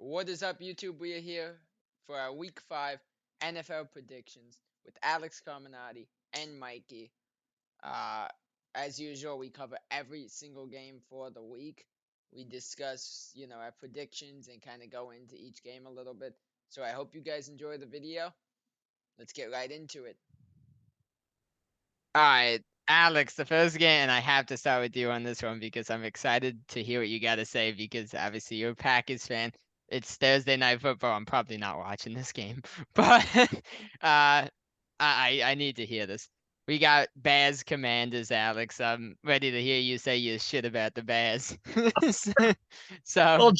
What is up, YouTube? We are here for our Week 5 NFL predictions with Alex Carmenaty and Mikey. Uh, as usual, we cover every single game for the week. We discuss, our predictions and kind of go into each game a little bit. So I hope you guys enjoy the video. Let's get right into it. All right, Alex, the first game, and I have to start with you on this one because I'm excited to hear what you got to say because obviously you're a Packers fan. It's Thursday Night Football. I'm probably not watching this game, but I need to hear this. We got Bears Commanders, Alex. I'm ready to hear you say your shit about the Bears. So, Well,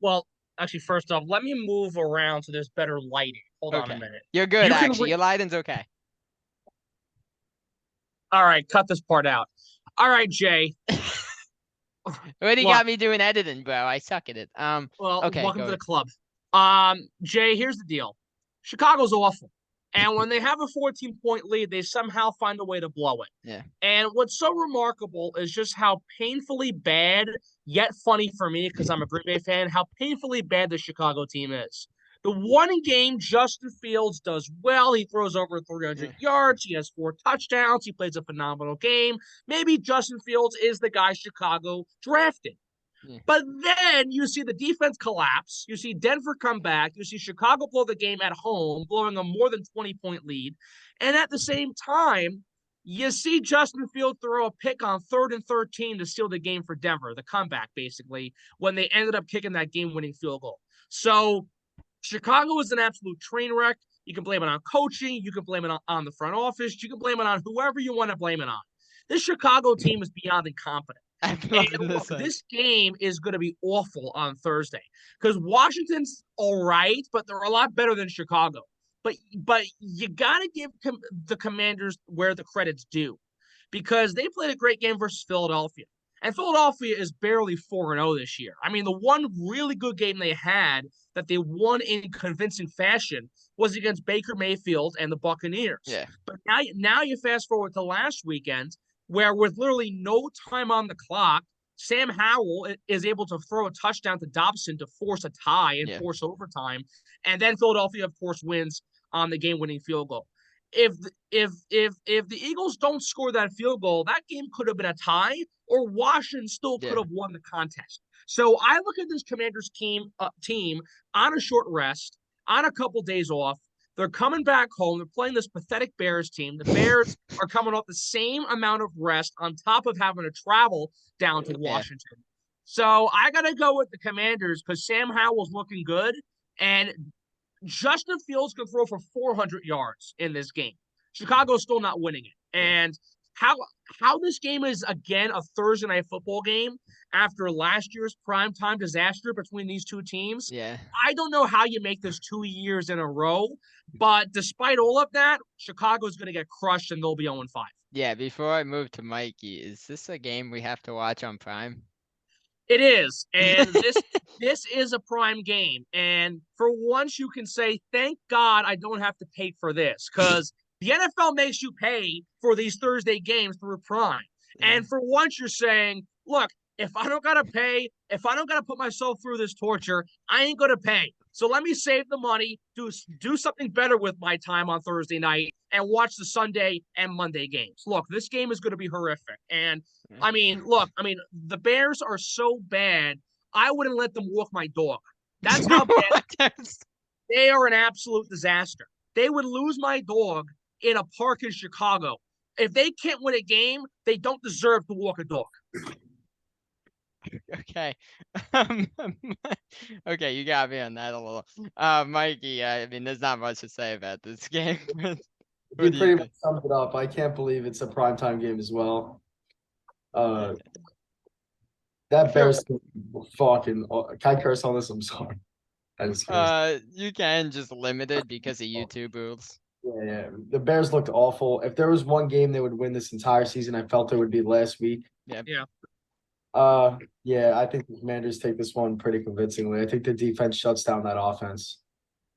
well, actually, first off, let me move around so there's better lighting. Hold on a okay, minute. you're good You can actually. Your lighting's okay. All right, cut this part out. All right, Jay. Already Look, got me doing editing, bro. I suck at it. well, Okay, welcome go to the ahead. club. Jay, here's the deal. Chicago's awful. And when they have a 14-point lead, they somehow find a way to blow it. Yeah. And what's so remarkable is just how painfully bad, yet funny for me, because I'm a Green Bay fan, how painfully bad the Chicago team is. The one game Justin Fields does well. He throws over 300 yards. He has 4 touchdowns. He plays a phenomenal game. Maybe Justin Fields is the guy Chicago drafted. Yeah. But then you see the defense collapse. You see Denver come back. You see Chicago blow the game at home, blowing a more than 20-point lead. And at the same time, you see Justin Fields throw a pick on 3rd and 13 to steal the game for Denver, the comeback, basically, when they ended up kicking that game-winning field goal. So Chicago is an absolute train wreck. You can blame it on coaching. You can blame it on the front office. You can blame it on whoever you want to blame it on. This Chicago team is beyond incompetent. I'm And loving look, this. this game is going to be awful on Thursday because Washington's all right, but they're a lot better than Chicago. But you got to give the Commanders where the credit's due because they played a great game versus Philadelphia. And Philadelphia is barely 4-0 this year. I mean, the one really good game they had that they won in convincing fashion was against Baker Mayfield and the Buccaneers. Yeah. But now you fast forward to last weekend, where with literally no time on the clock, Sam Howell is able to throw a touchdown to Dobson to force a tie and force overtime. And then Philadelphia, of course, wins on the game-winning field goal. If the Eagles don't score that field goal, that game could have been a tie, or Washington still could have won the contest. So I look at this Commanders team on a short rest, on a couple days off. They're coming back home. They're playing this pathetic Bears team. The Bears are coming off the same amount of rest on top of having to travel down to Washington. So I got to go with the Commanders because Sam Howell's looking good, and Justin Fields can throw for 400 yards in this game. Chicago's still not winning it. And how this game is, again, a Thursday night football game after last year's primetime disaster between these two teams. Yeah. I don't know how you make this 2 years in a row, but despite all of that, Chicago's going to get crushed and they'll be 0-5. Yeah, before I move to Mikey, is this a game we have to watch on Prime? It is, and this is a prime game. And for once, you can say, thank God I don't have to pay for this, because the NFL makes you pay for these Thursday games through Prime. And for once, you're saying, look, if I don't got to pay, if I don't got to put myself through this torture, I ain't going to pay. So let me save the money, do something better with my time on Thursday night, and watch the Sunday and Monday games. Look, this game is going to be horrific. And, I mean, the Bears are so bad, I wouldn't let them walk my dog. That's how bad they are, an absolute disaster. They would lose my dog in a park in Chicago. If they can't win a game, they don't deserve to walk a dog. Okay. Okay, you got me on that a little. Mikey, I mean, there's not much to say about this game. You pretty much summed it up. I can't believe it's a primetime game as well. That Bears fucking. Can I curse on this? I'm sorry. I just cursed. You can, just limited because of YouTube rules. Yeah. The Bears looked awful. If there was one game they would win this entire season, I felt it would be last week. Yeah. Yeah, I think the Commanders take this one pretty convincingly. I think the defense shuts down that offense.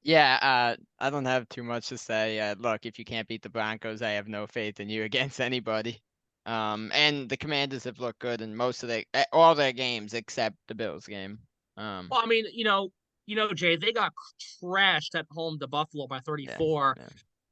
Yeah, I don't have too much to say. Look, if you can't beat the Broncos, I have no faith in you against anybody. And the Commanders have looked good in all their games except the Bills game. Well, I mean, Jay, they got trashed at home to Buffalo by 34. Yeah.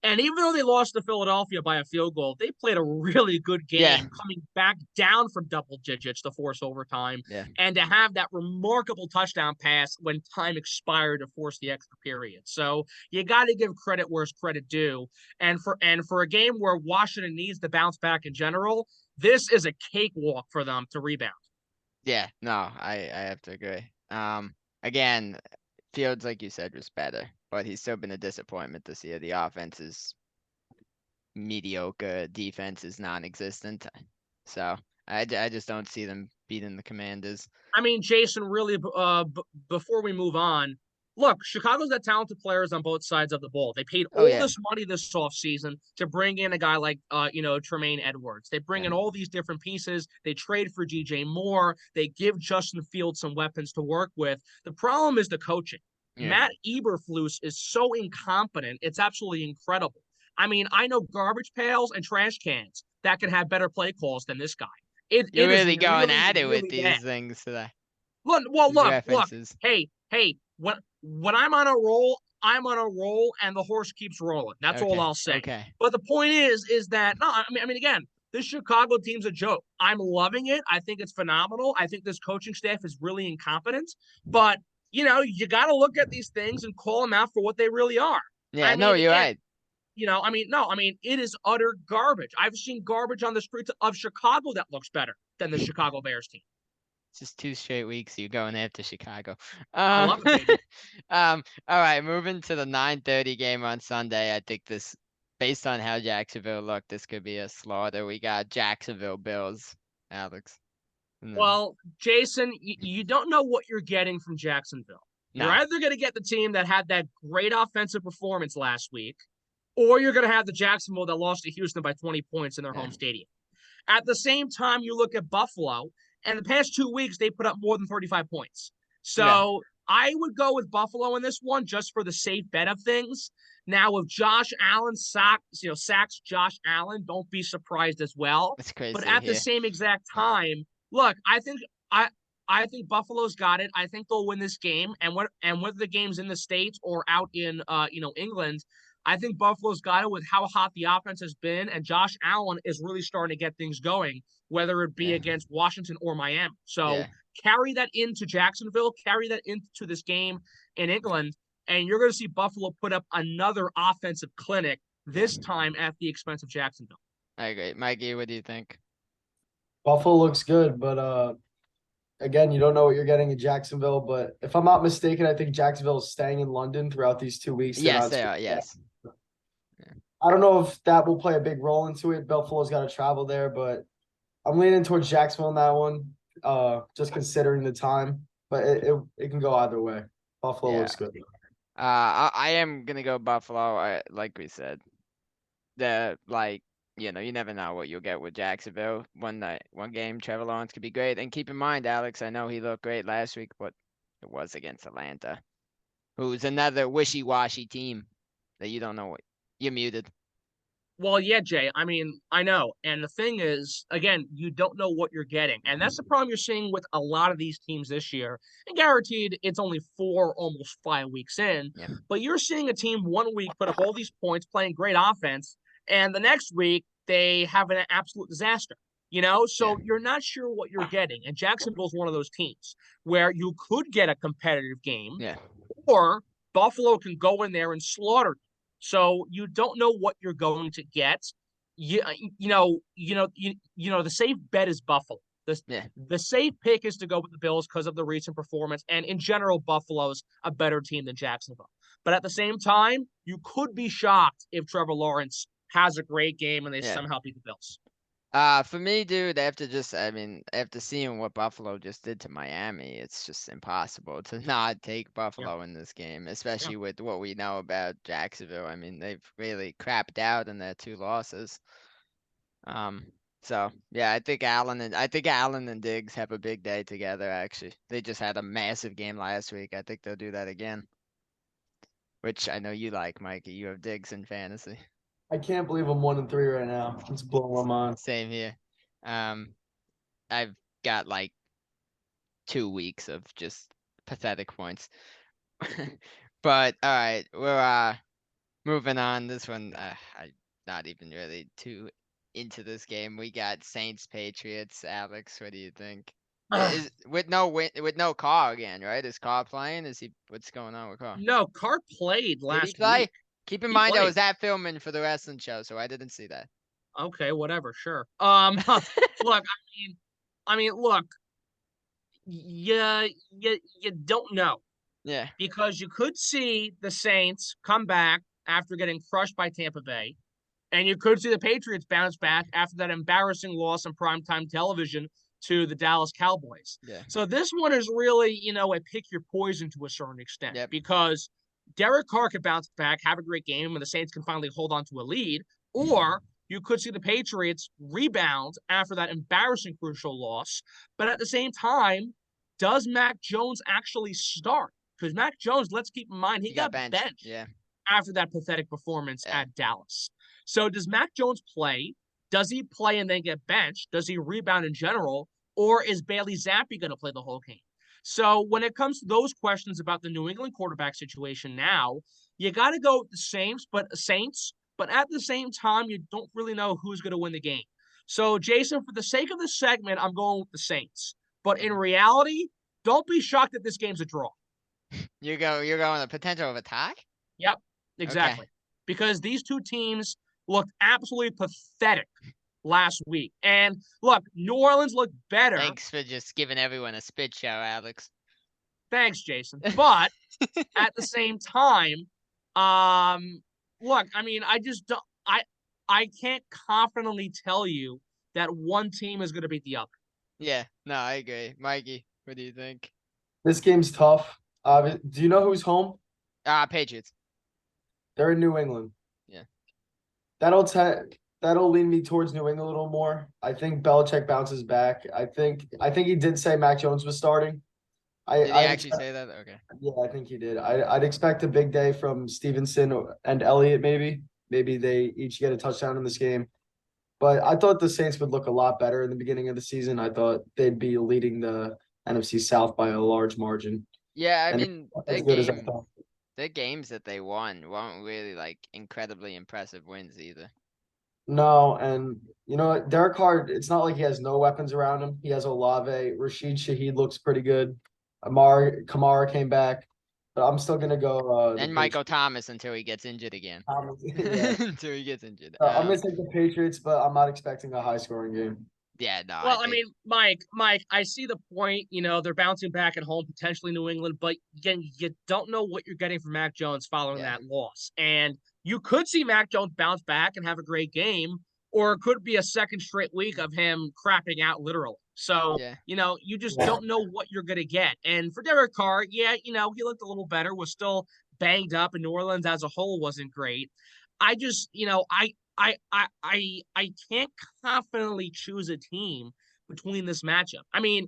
And even though they lost to Philadelphia by a field goal, they played a really good game, coming back down from double digits to force overtime, and to have that remarkable touchdown pass when time expired to force the extra period. So you got to give credit where it's credit due. And for a game where Washington needs to bounce back in general, this is a cakewalk for them to rebound. Yeah, no, I have to agree. Again, Fields, like you said, was better, but he's still been a disappointment this year. The offense is mediocre, defense is non-existent. So I just don't see them beating the Commanders. I mean, Jason, really, before we move on, look, Chicago's got talented players on both sides of the ball. They paid all this money this offseason to bring in a guy like, Tremaine Edwards. They bring in all these different pieces. They trade for DJ Moore. They give Justin Fields some weapons to work with. The problem is the coaching. Matt Eberflus is so incompetent. It's absolutely incredible. I mean, I know garbage pails and trash cans that can have better play calls than this guy. You're really going at it with these things today. Look. Hey, when I'm on a roll, and the horse keeps rolling. That's all I'll say. Okay. But the point is that again, this Chicago team's a joke. I'm loving it. I think it's phenomenal. I think this coaching staff is really incompetent. But you got to look at these things and call them out for what they really are. Yeah, you're right. It is utter garbage. I've seen garbage on the streets of Chicago that looks better than the Chicago Bears team. It's just 2 straight weeks you're going after Chicago. I love it, baby. All right, moving to the 9:30 game on Sunday. I think this, based on how Jacksonville looked, this could be a slaughter. We got Jacksonville Bills, Alex. Well, Jason, you don't know what you're getting from Jacksonville. No. You're either going to get the team that had that great offensive performance last week, or you're going to have the Jacksonville that lost to Houston by 20 points in their home stadium. At the same time, you look at Buffalo, and the past 2 weeks, they put up more than 35 points. So I would go with Buffalo in this one just for the safe bet of things. Now, if Josh Allen sacks Josh Allen, don't be surprised as well. That's crazy. But at the same exact time, look, I think Buffalo's got it. I think they'll win this game. And whether the game's in the States or out in England, I think Buffalo's got it with how hot the offense has been, and Josh Allen is really starting to get things going, whether it be against Washington or Miami. So carry that into Jacksonville, carry that into this game in England, and you're going to see Buffalo put up another offensive clinic, this time at the expense of Jacksonville. I agree. Mikey, what do you think? Buffalo looks good, but again, you don't know what you're getting in Jacksonville. But if I'm not mistaken, I think Jacksonville is staying in London throughout these 2 weeks. Yes, they are. Yes. I don't know if that will play a big role into it. Buffalo's got to travel there, but I'm leaning towards Jacksonville in that one, just considering the time. But it can go either way. Buffalo looks good. I am gonna go Buffalo. Like we said, you never know what you'll get with Jacksonville. One game, Trevor Lawrence could be great. And keep in mind, Alex, I know he looked great last week, but it was against Atlanta, who's another wishy-washy team that you don't know what. You're muted. Well, yeah, Jay. I mean, I know. And the thing is, again, you don't know what you're getting. And that's the problem you're seeing with a lot of these teams this year. And guaranteed, it's only 4, almost 5 weeks in. Yeah. But you're seeing a team 1 week put up all these points, playing great offense, and the next week they have an absolute disaster. So you're not sure what you're getting. And Jacksonville's one of those teams where you could get a competitive game, or Buffalo can go in there and slaughter. So you don't know what you're going to get. The safe bet is Buffalo. The safe pick is to go with the Bills because of the recent performance, and in general, Buffalo's a better team than Jacksonville. But at the same time, you could be shocked if Trevor Lawrence has a great game and they somehow beat the Bills. For me, dude, after seeing what Buffalo just did to Miami, it's just impossible to not take Buffalo in this game, especially with what we know about Jacksonville. I mean, they've really crapped out in their 2 losses. So yeah, I think Allen and Diggs have a big day together. Actually, they just had a massive game last week. I think they'll do that again, which I know you like, Mikey. You have Diggs in fantasy. I can't believe I'm 1-3 right now. It's blowing my mind. Same here. I've got like 2 weeks of just pathetic points. But all right, we're moving on. This one, I'm not even really too into this game. We got Saints Patriots. Alex, what do you think? Is with no Carr again, right? Is Carr playing? What's going on with Carr? No, Carr played Did he last play? week. Keep in He mind I played. was at filming for the wrestling show, so I didn't see that. Okay, whatever, sure. Look, look, you don't know. Yeah. Because you could see the Saints come back after getting crushed by Tampa Bay, and you could see the Patriots bounce back after that embarrassing loss on primetime television to the Dallas Cowboys. Yeah. So this one is really, a pick your poison to a certain extent, because Derek Carr could bounce back, have a great game, and the Saints can finally hold on to a lead, or you could see the Patriots rebound after that embarrassing crucial loss. But at the same time, does Mac Jones actually start? Because Mac Jones, let's keep in mind, he got benched after that pathetic performance at Dallas. So does Mac Jones play? Does he play and then get benched? Does he rebound in general? Or is Bailey Zappi going to play the whole game? So when it comes to those questions about the New England quarterback situation now, you got to go with the Saints, but at the same time, you don't really know who's going to win the game. So, Jason, for the sake of the segment, I'm going with the Saints. But in reality, don't be shocked that this game's a draw. You're going the potential of a tie? Yep, exactly. Okay. Because these two teams looked absolutely pathetic last week. And look, New Orleans looked better. Thanks for just giving everyone a spit show, Alex. Thanks, Jason. But at the same time, look, I can't confidently tell you that one team is going to beat the other. Yeah, no, I agree. Mikey, what do you think? This game's tough. Do you know who's home? Patriots. They're in New England. Yeah. That'll lean me towards New England a little more. I think Belichick bounces back. I think he did say Mac Jones was starting. Did he actually say that? Okay. Yeah, I think he did. I'd expect a big day from Stevenson and Elliott, maybe. Maybe they each get a touchdown in this game. But I thought the Saints would look a lot better in the beginning of the season. I thought they'd be leading the NFC South by a large margin. Yeah, I mean, the games that they won weren't really like incredibly impressive wins either. No, and you know what, Derek Carr, it's not like he has no weapons around him. He has Olave. Rashid Shaheed looks pretty good. Kamara came back. But I'm still gonna go. And Michael Thomas until he gets injured again. Yeah. Until he gets injured. I'm gonna take the Patriots, but I'm not expecting a high-scoring game. Yeah, no. Well, I mean, Mike, I see the point. They're bouncing back at home, potentially New England, but again, you don't know what you're getting from Mac Jones following that loss. And you could see Mac Jones bounce back and have a great game, or it could be a second straight week of him crapping out literally. So, you just don't know what you're going to get. And for Derek Carr, he looked a little better, was still banged up, and New Orleans as a whole wasn't great. I just, I can't confidently choose a team between this matchup. I mean,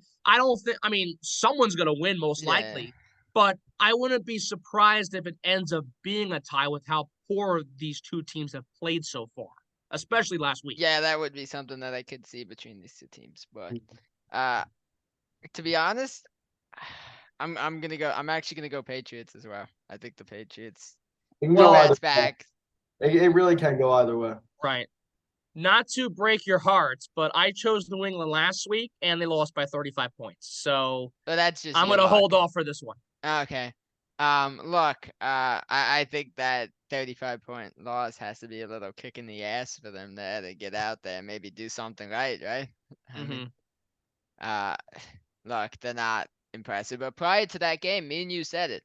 someone's going to win most likely, but I wouldn't be surprised if it ends up being a tie with how poor these two teams have played so far, especially last week. Yeah, that would be something that I could see between these two teams. But to be honest, I'm actually gonna go Patriots as well. I think the Patriots bounce back. It really can go either way. Right. Not to break your hearts, but I chose New England last week, and they lost by 35 points. So that's just I'm going to hold off for this one. Okay. Look, I think that 35-point loss has to be a little kick in the ass for them there to get out there and maybe do something right? Look, they're not impressive. But prior to that game, me and you said it.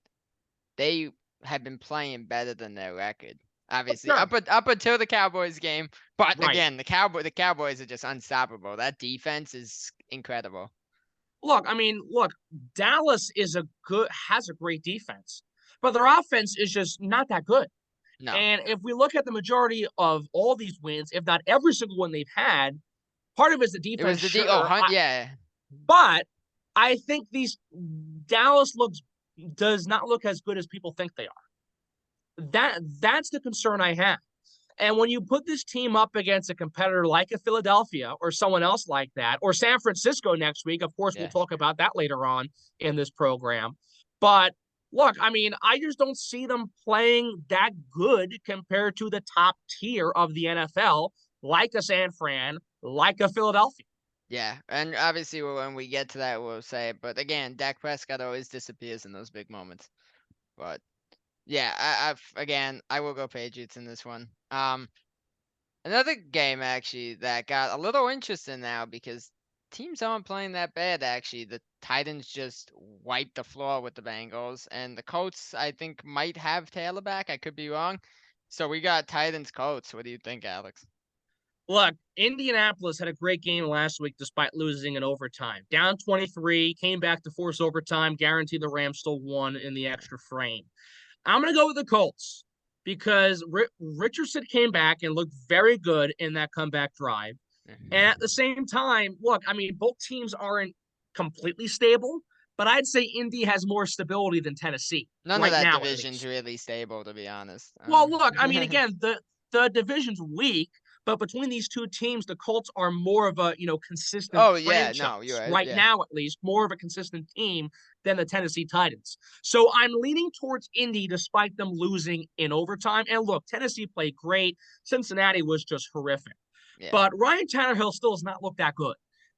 They had been playing better than their record. Obviously, up until the Cowboys game. But again, the Cowboys are just unstoppable. That defense is incredible. Look, Dallas has a great defense, but their offense is just not that good. No. And if we look at the majority of all these wins, if not every single one they've had, part of it is the defense. It was But I think Dallas does not look as good as people think they are. That's the concern I have. And when you put this team up against a competitor like a Philadelphia or someone else like that, or San Francisco next week, of course, we'll talk about that later on in this program. But look, I mean, I just don't see them playing that good compared to the top tier of the NFL, like a San Fran, like a Philadelphia. Yeah, and obviously when we get to that, we'll say it. But again, Dak Prescott always disappears in those big moments. But yeah, I will go Patriots in this one. Another game actually that got a little interesting now because teams aren't playing that bad actually. The Titans just wiped the floor with the Bengals, and the Colts I think might have Taylor back. I could be wrong. So we got Titans Colts. What do you think, Alex? Look, Indianapolis had a great game last week despite losing in overtime. Down 23, came back to force overtime, guaranteed the Rams still won in the extra frame. I'm going to go with the Colts because Richardson came back and looked very good in that comeback drive. And at the same time, look, I mean, both teams aren't completely stable, but I'd say Indy has more stability than Tennessee. None of right that now, division's really stable, to be honest. Well, look, I mean, again, the division's weak, but between these two teams, the Colts are more of a consistent Oh yeah, franchise no, you're right. right Yeah. now, at least more of a consistent team than the Tennessee Titans. So I'm leaning towards Indy despite them losing in overtime. And look, Tennessee played great. Cincinnati was just horrific. Yeah. But Ryan Tannehill still has not looked that good.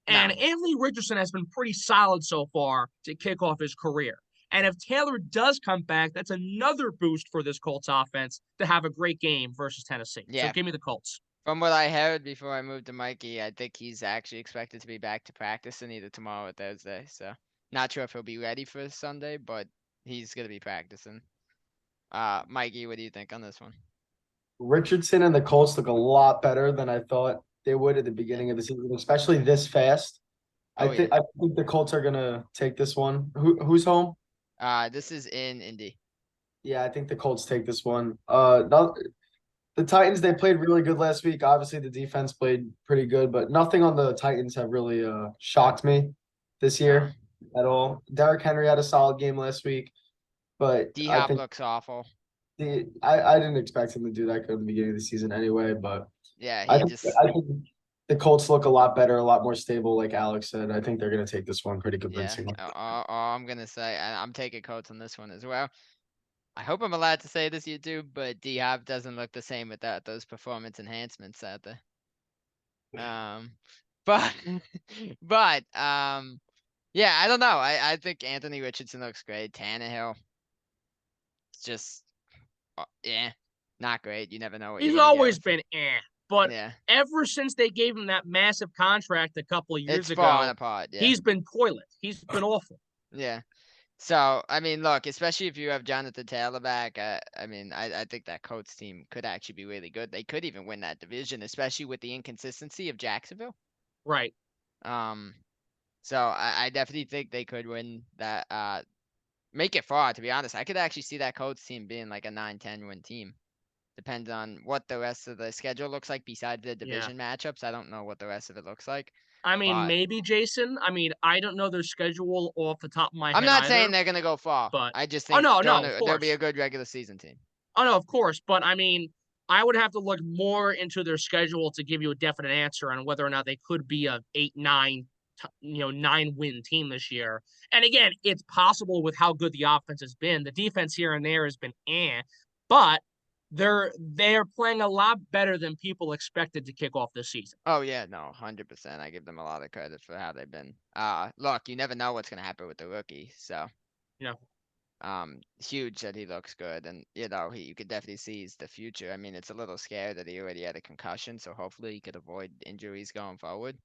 And No. Anthony Richardson has been pretty solid so far to kick off his career. And if Taylor does come back, that's another boost for this Colts offense to have a great game versus Tennessee. Yeah. So give me the Colts. From what I heard before I moved to Mikey, I think he's actually expected to be back to practicing either tomorrow or Thursday. So not sure if he'll be ready for Sunday, but he's gonna be practicing. Mikey, what do you think on this one? Richardson and the Colts look a lot better than I thought they would at the beginning of the season, especially this fast. Oh, I think the Colts are gonna take this one. Who's home? This is in Indy. Yeah, I think the Colts take this one. The Titans, they played really good last week. Obviously, the defense played pretty good, but nothing on the Titans have really shocked me this year at all. Derrick Henry had a solid game last week, but D-Hop looks awful. I didn't expect him to do that good in the beginning of the season anyway, but yeah, I think the Colts look a lot better, a lot more stable, like Alex said. I think they're going to take this one pretty convincingly. Yeah, all I'm going to say, I'm taking Colts on this one as well. I hope I'm allowed to say this, YouTube, but D-Hop doesn't look the same without those performance enhancements out there. Yeah, I don't know. I think Anthony Richardson looks great. Tannehill, it's just, not great. You never know what He's always been but ever since they gave him that massive contract a couple of years ago, falling apart. Yeah. He's been toilet. He's been awful. Yeah. So, I mean, look, especially if you have Jonathan Taylor back, I mean, I think that Colts team could actually be really good. They could even win that division, especially with the inconsistency of Jacksonville. Right. So I definitely think they could win that, make it far, to be honest. I could actually see that Colts team being like a 9-10 win team. Depends on what the rest of the schedule looks like besides the division matchups. I don't know what the rest of it looks like. I mean, maybe, Jason. I mean, I don't know their schedule off the top of my head. I'm not saying they're going to go far, but I just think they'll be a good regular season team. Oh, no, of course. But, I mean, I would have to look more into their schedule to give you a definite answer on whether or not they could be a 8-9, 9-win team this year. And, again, it's possible with how good the offense has been. The defense here and there has been but they're playing a lot better than people expected to kick off this season. Oh yeah, no, 100%. I give them a lot of credit for how they've been. Look, you never know what's gonna happen with the rookie, so huge that he looks good, and you could definitely see he's the future. I mean, it's a little scary that he already had a concussion, so hopefully he could avoid injuries going forward.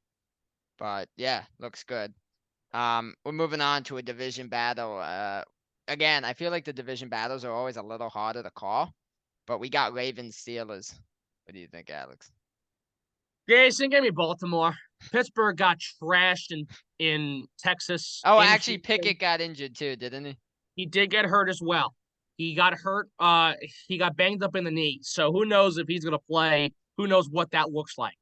But yeah, looks good. We're moving on to a division battle. Again, I feel like the division battles are always a little harder to call. But we got Ravens Steelers. What do you think, Alex? Jason, give me Baltimore. Pittsburgh got trashed in Texas. Oh, actually, Pickett got injured too, didn't he? He did get hurt as well. He got hurt. He got banged up in the knee. So who knows if he's going to play? Who knows what that looks like?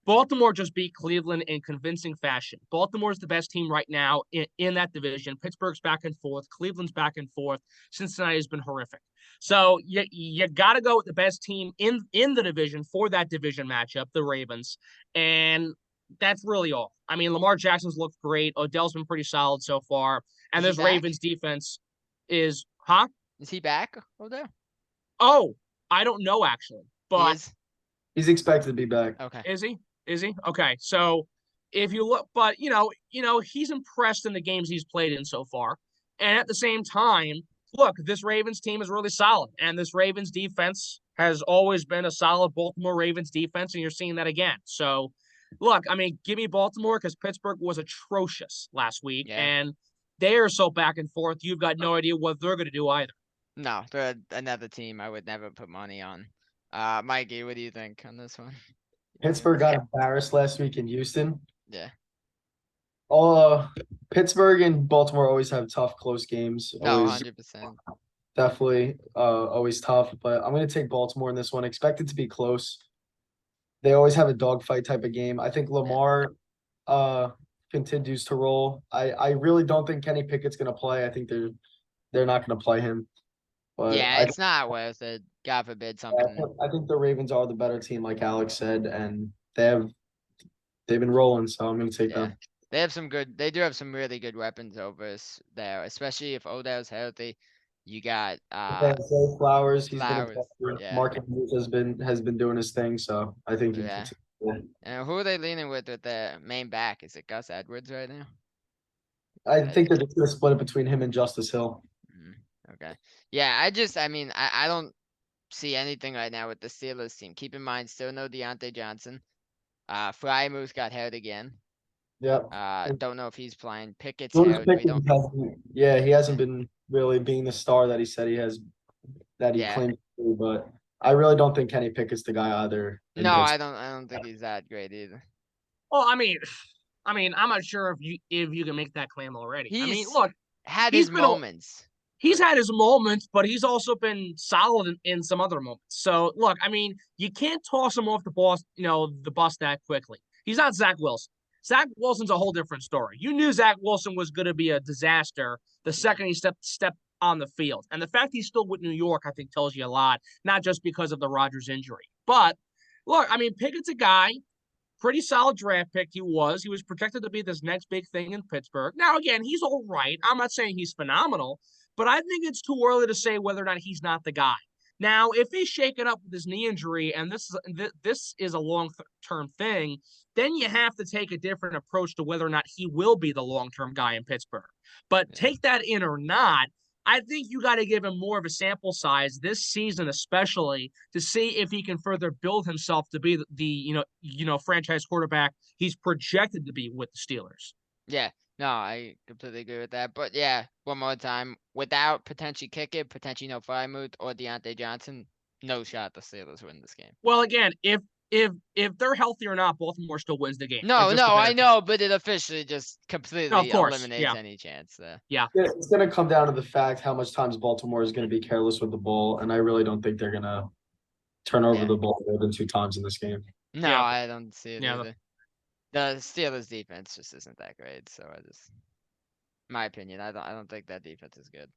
Baltimore just beat Cleveland in convincing fashion. Baltimore's the best team right now in that division. Pittsburgh's back and forth. Cleveland's back and forth. Cincinnati has been horrific. So you got to go with the best team in the division for that division matchup, the Ravens. And that's really all. I mean, Lamar Jackson's looked great. Odell's been pretty solid so far. And this Ravens defense, is Is he back over there? Oh, I don't know actually, but he's expected to be back. Okay. Is he? Is he? Okay. So if you look, but he's impressed in the games he's played in so far. And at the same time, look, this Ravens team is really solid. And this Ravens defense has always been a solid Baltimore Ravens defense, and you're seeing that again. So look, I mean, give me Baltimore because Pittsburgh was atrocious last week. Yeah. And they are so back and forth, you've got no idea what they're going to do either. No, they're another team I would never put money on. Mikey, what do you think on this one? Pittsburgh got embarrassed last week in Houston. Yeah. Pittsburgh and Baltimore always have tough, close games. No, Always, 100%. definitely, always tough. But I'm going to take Baltimore in this one. Expect it to be close. They always have a dogfight type of game. I think Lamar continues to roll. I really don't think Kenny Pickett's going to play. I think they're not going to play him. But Yeah, it's not worth it. God forbid something. I think the Ravens are the better team, like Alex said, and they've been rolling. So I'm going to take them. They do have some really good weapons over us there, especially if Odell's healthy. You got Zay Flowers. He's Flowers, been yeah. Mark Andrews has been doing his thing. So I think Yeah. And who are they leaning with their main back? Is it Gus Edwards right now? I think they're just going to split it between him and Justice Hill. Okay. Yeah, I don't see anything right now with the Steelers team. Keep in mind, still no Deontay Johnson. Fryermuth got hurt again. Yep. Don't know if he's playing. Pickett's Jordan hurt. Pickens he hasn't been really being the star that he said he has, that he claimed to be, but I really don't think Kenny Pickett's the guy either. No, I don't think he's that great either. Well, I mean, I'm not sure if you can make that claim already. Look, his moments. He's had his moments, but he's also been solid in some other moments. So look, you can't toss him off the bus that quickly. He's not Zach Wilson. Zach Wilson's a whole different story. You knew Zach Wilson was going to be a disaster the second he stepped on the field. And the fact he's still with New York, I think, tells you a lot, not just because of the Rodgers injury. But look, Pickett's a guy, pretty solid draft pick he was. He was projected to be this next big thing in Pittsburgh. Now, again, he's all right. I'm not saying he's phenomenal, but I think it's too early to say whether or not he's not the guy. Now, if he's shaken up with his knee injury and this is a long-term thing, then you have to take a different approach to whether or not he will be the long-term guy in Pittsburgh. But take that in or not, I think you got to give him more of a sample size this season, especially to see if he can further build himself to be the franchise quarterback he's projected to be with the Steelers. Yeah, no, I completely agree with that. But yeah, one more time, without potentially Kickett, potentially no Fryermuth or Deontay Johnson, no shot the Steelers win this game. Well, again, if they're healthy or not, Baltimore still wins the game. No, I know, but it officially just completely eliminates any chance there. Yeah. It's going to come down to the fact how much times Baltimore is going to be careless with the ball, and I really don't think they're going to turn over the ball more than 2 times in this game. No, I don't see it either. The Steelers defense just isn't that great, so my opinion, I don't think that defense is good.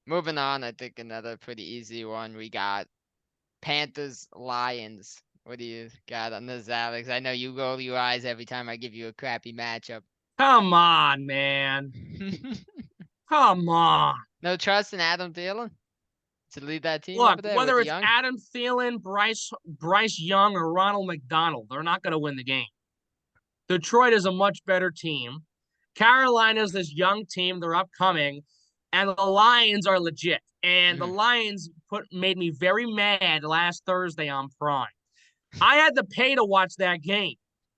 Moving on, I think another pretty easy one. We got Panthers, Lions. What do you got on this, Alex? I know you roll your eyes every time I give you a crappy matchup. Come on, man. Come on. No trust in Adam Thielen to lead that team? Look, over there whether it's Young? Adam Thielen, Bryce Young, or Ronald McDonald, they're not going to win the game. Detroit is a much better team. Carolina's this young team. They're upcoming. And the Lions are legit. And the Lions made me very mad last Thursday on Prime. I had to pay to watch that game.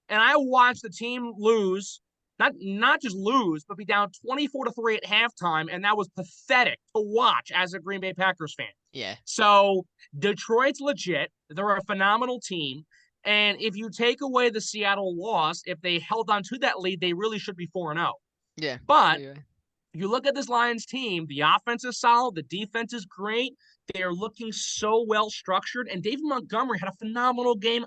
And I watched the team lose, not just lose, but be down 24-3 at halftime. And that was pathetic to watch as a Green Bay Packers fan. Yeah. So Detroit's legit. They're a phenomenal team. And if you take away the Seattle loss, if they held on to that lead, they really should be 4-0. Yeah. But you look at this Lions team, the offense is solid, the defense is great. They are looking so well structured, and David Montgomery had a phenomenal game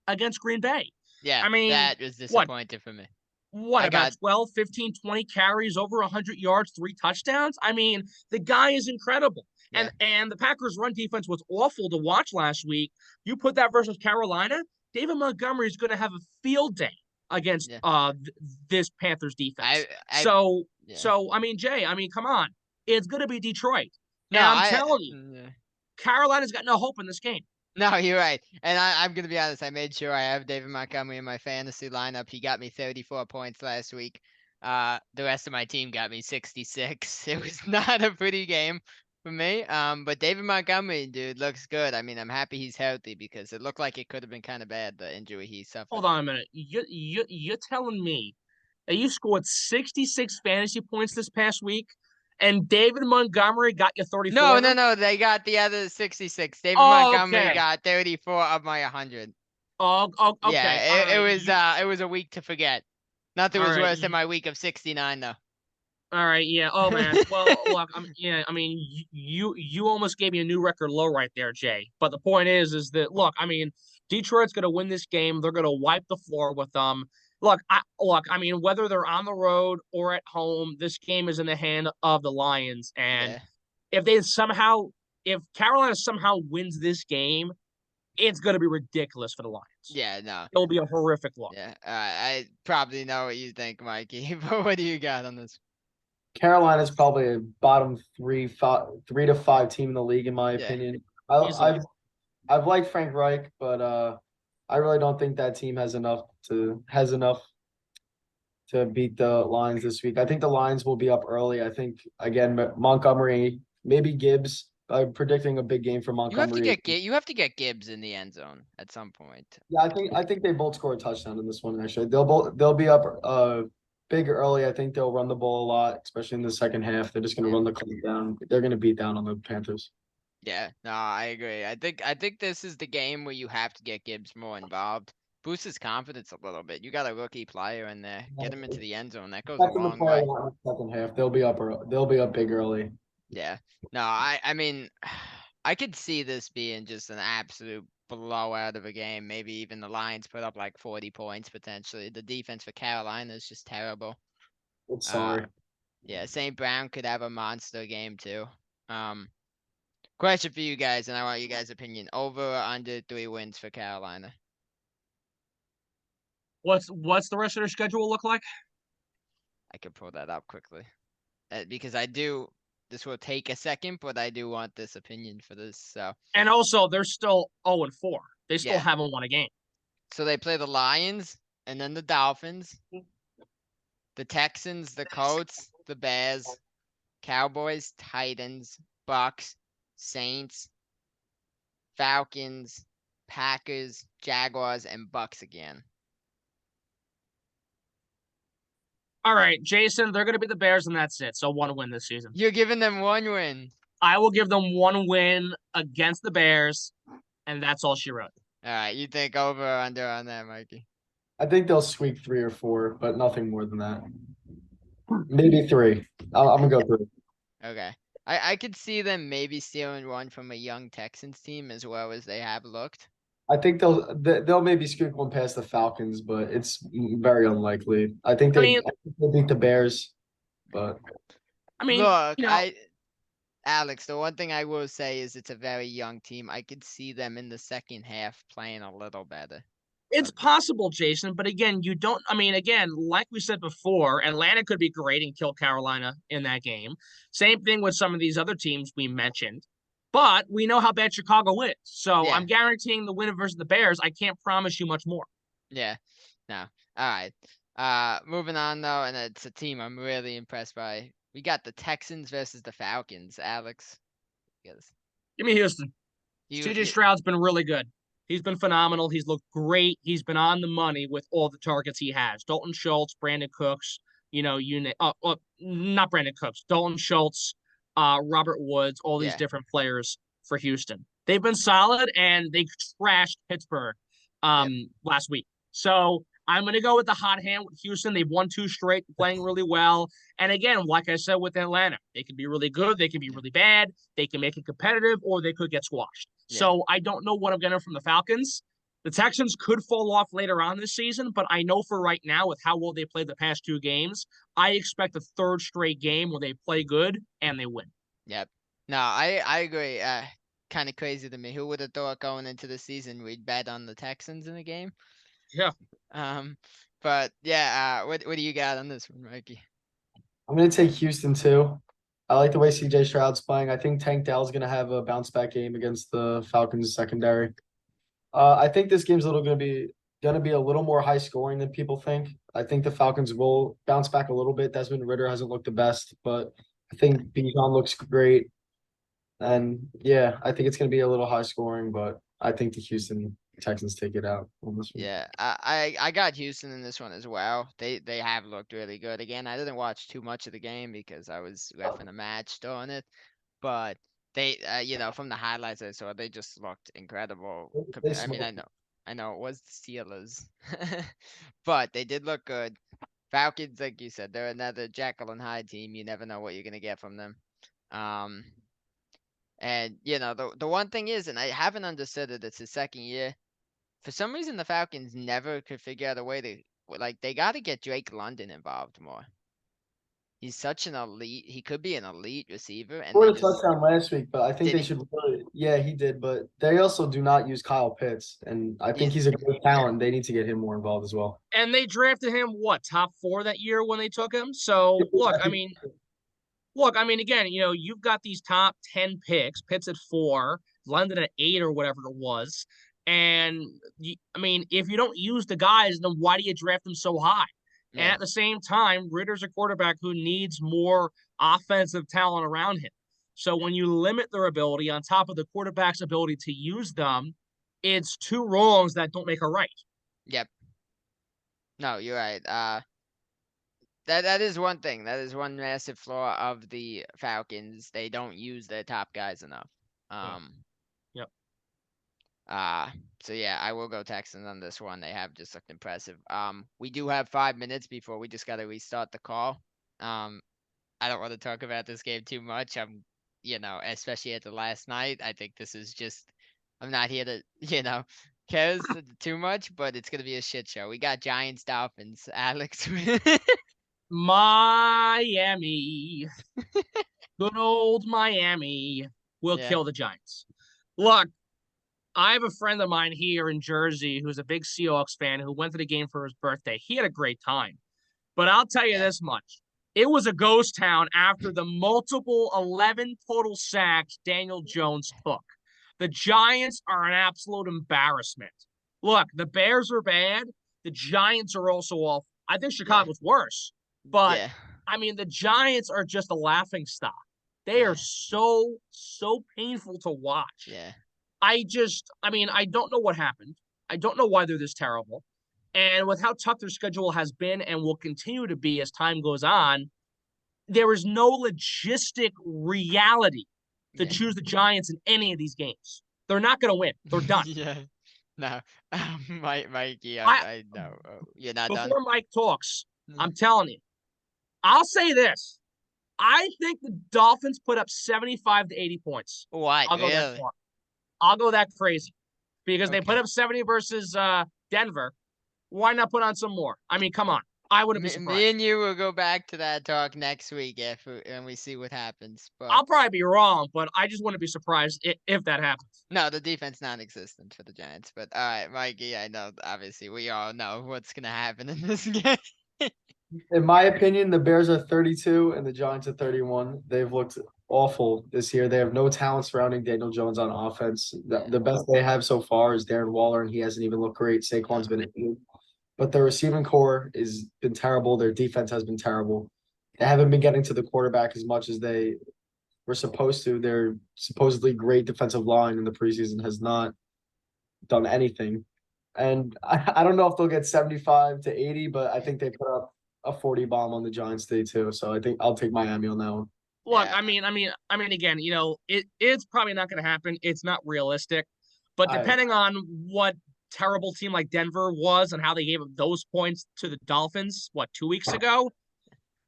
against Green Bay. Yeah, that was disappointing for me. About 12, 15, 20 carries, over 100 yards, 3 touchdowns? The guy is incredible. Yeah. And the Packers' run defense was awful to watch last week. You put that versus Carolina, David Montgomery is going to have a field day against this Panthers defense. Jay, come on. it's going to be Detroit. No, And I'm telling you, yeah. Carolina's got no hope in this game. No, you're right. And I'm going to be honest. I made sure I have David Montgomery in my fantasy lineup. He got me 34 points last week. The rest of my team got me 66. It was not a pretty game for me. But David Montgomery, dude, looks good. I mean, I'm happy he's healthy because it looked like it could have been kind of bad, the injury he suffered. Hold on a minute. You're telling me that you scored 66 fantasy points this past week, and David Montgomery got you 34? No. They got the other 66. David Oh, Montgomery okay. got 34 of my 100. Oh, okay. Yeah, it was a week to forget. Nothing was worse than my week of 69 though. All right, yeah. Oh man. Well, look, I mean, you almost gave me a new record low right there, Jay. But the point is that look, I mean, Detroit's gonna win this game. They're gonna wipe the floor with them. Look, I mean, whether they're on the road or at home, this game is in the hand of the Lions. And if if Carolina somehow wins this game, it's gonna be ridiculous for the Lions. Yeah, no. It'll be a horrific look. Yeah, I probably know what you think, Mikey. But what do you got on this? Carolina's probably a bottom 3 to 5 team in the league, in my opinion. I've liked Frank Reich, but I really don't think that team has enough to beat the Lions this week. I think the Lions will be up early. I think again Montgomery, maybe Gibbs. I'm predicting a big game for Montgomery. You have to get Gibbs in the end zone at some point. Yeah, I think they both score a touchdown in this one. Actually, they'll be up big early. I think they'll run the ball a lot, especially in the second half. They're just going to run the clock down. They're going to beat down on the Panthers. Yeah, no, I agree. I think this is the game where you have to get Gibbs more involved. Boost his confidence a little bit. You got a rookie player in there. Get him into the end zone. That goes a long way. Second half, they'll be up big early. Yeah. No, I mean, I could see this being just an absolute blowout of a game. Maybe even the Lions put up like 40 points potentially. The defense for Carolina is just terrible. Sorry. Yeah, St. Brown could have a monster game too. Question for you guys, and I want you guys' opinion. Over or under 3 wins for Carolina? What's the rest of their schedule look like? I could pull that up quickly. Because this will take a second, but I do want this opinion for this. So. And also, they're still 0-4. They still haven't won a game. So they play the Lions, and then the Dolphins, the Texans, the Colts, the Bears, Cowboys, Titans, Bucks, Saints, Falcons, Packers, Jaguars, and Bucks again. All right, Jason, they're going to be the Bears, and that's it. So 1 win this season. You're giving them 1 win. I will give them 1 win against the Bears, and that's all she wrote. All right, you think over or under on that, Mikey? I think they'll squeak 3 or 4, but nothing more than that. Maybe 3. I'm going to go 3. Okay. I could see them maybe stealing one from a young Texans team as well as they have looked. I think they'll maybe squeak one past the Falcons, but it's very unlikely. I think they'll beat the Bears, but I mean, look, Alex, the one thing I will say is it's a very young team. I could see them in the second half playing a little better. It's possible, Jason, but again, like we said before, Atlanta could be great and kill Carolina in that game. Same thing with some of these other teams we mentioned. But we know how bad Chicago is. So I'm guaranteeing the win versus the Bears. I can't promise you much more. Yeah. No. All right. Moving on, though, and it's a team I'm really impressed by. We got the Texans versus the Falcons. Alex. Give me Houston. CJ Stroud's been really good. He's been phenomenal. He's looked great. He's been on the money with all the targets he has. Dalton Schultz, Brandon Cooks, not Brandon Cooks, Dalton Schultz, Robert Woods, all these different players for Houston. They've been solid, and they trashed Pittsburgh last week. So I'm going to go with the hot hand with Houston. They've won 2 straight, playing really well. And again, like I said with Atlanta, they can be really good. They can be really bad. They can make it competitive, or they could get squashed. Yeah. So I don't know what I'm getting from the Falcons. The Texans could fall off later on this season, but I know for right now, with how well they played the past 2 games, I expect a 3rd straight game where they play good and they win. Yep. No, I agree. Kind of crazy to me. Who would have thought going into the season we'd bet on the Texans in the game? Yeah. But yeah, what do you got on this one, Mikey? I'm gonna take Houston too. I like the way CJ Stroud's playing. I think Tank Dell's gonna have a bounce back game against the Falcons secondary. I think this game's gonna be a little more high scoring than people think. I think the Falcons will bounce back a little bit. Desmond Ridder hasn't looked the best, but I think Bijan looks great. And yeah, I think it's gonna be a little high scoring, but I think the Houston Texans take it out on this one. Yeah, I got Houston in this one as well. They have looked really good. Again, I didn't watch too much of the game because I was reffing a match during it, but they, from the highlights I saw, they just looked incredible. They I mean, smoked. I know it was the Steelers, but they did look good. Falcons, like you said, they're another Jekyll and Hyde team. You never know what you're gonna get from them. Um, and the one thing is, and I haven't understood it. It's his second year. For some reason, the Falcons never could figure out a way to they got to get Drake London involved more. He's such an elite. He could be an elite receiver, and Scored they a just touchdown last week, but I think Did they he? should really, yeah, he did, but they also do not use Kyle Pitts, and I think He's he's a great talent. They need to get him more involved as well. And they drafted him top 4 that year when they took him. So look, I mean, again, you've got these top 10 picks, Pitts at 4, London at 8 or whatever it was. And I mean, if you don't use the guys, then why do you draft them so high? And Yeah. at the same time, Ritter's a quarterback who needs more offensive talent around him. So when you limit their ability on top of the quarterback's ability to use them, it's two wrongs that don't make a right. Yep. No, you're right. That is one thing. That is one massive flaw of the Falcons. They don't use their top guys enough. Yep. So yeah, I will go Texans on this one. They have just looked impressive. We do have 5 minutes before we just gotta restart the call. I don't want to talk about this game too much. Especially after last night. I think this is just. I'm not here to, cares too much, but it's gonna be a shit show. We got Giants, Dolphins, Alex. Miami. Good old Miami will kill the Giants. Look, I have a friend of mine here in Jersey who's a big Seahawks fan who went to the game for his birthday. He had a great time. But I'll tell you this much. It was a ghost town after the multiple 11 total sacks Daniel Jones took. The Giants are an absolute embarrassment. Look, the Bears are bad. The Giants are also awful. I think Chicago's worse. But, I mean, the Giants are just a laughing stock. They are so painful to watch. Yeah. I don't know what happened. I don't know why they're this terrible. And with how tough their schedule has been and will continue to be as time goes on, there is no logistic reality to choose the Giants in any of these games. They're not going to win. They're done. No. Mikey, I know. You're not done? Before Mike talks, I'm telling you, I'll say this. I think the Dolphins put up 75 to 80 points. What? I'll go that far. I'll go that crazy because they put up 70 versus Denver. Why not put on some more? I mean, come on. I wouldn't be surprised. Me and you will go back to that talk next week and we see what happens. But I'll probably be wrong, but I just wouldn't be surprised if that happens. No, the defense non-existent for the Giants. But all right, Mikey, I know obviously we all know what's gonna happen in this game. In my opinion, the Bears are 32 and the Giants are 31. They've looked awful this year. They have no talent surrounding Daniel Jones on offense. The best they have so far is Darren Waller, and he hasn't even looked great. Saquon's been injured. But their receiving core has been terrible. Their defense has been terrible. They haven't been getting to the quarterback as much as they were supposed to. Their supposedly great defensive line in the preseason has not done anything. And I don't know if they'll get 75 to 80, but I think they put up a 40 bomb on the Giants today too. So I think I'll take Miami on that one. Look, I mean, again, it's probably not going to happen. It's not realistic. But depending on what terrible team like Denver was and how they gave up those points to the Dolphins, 2 weeks ago,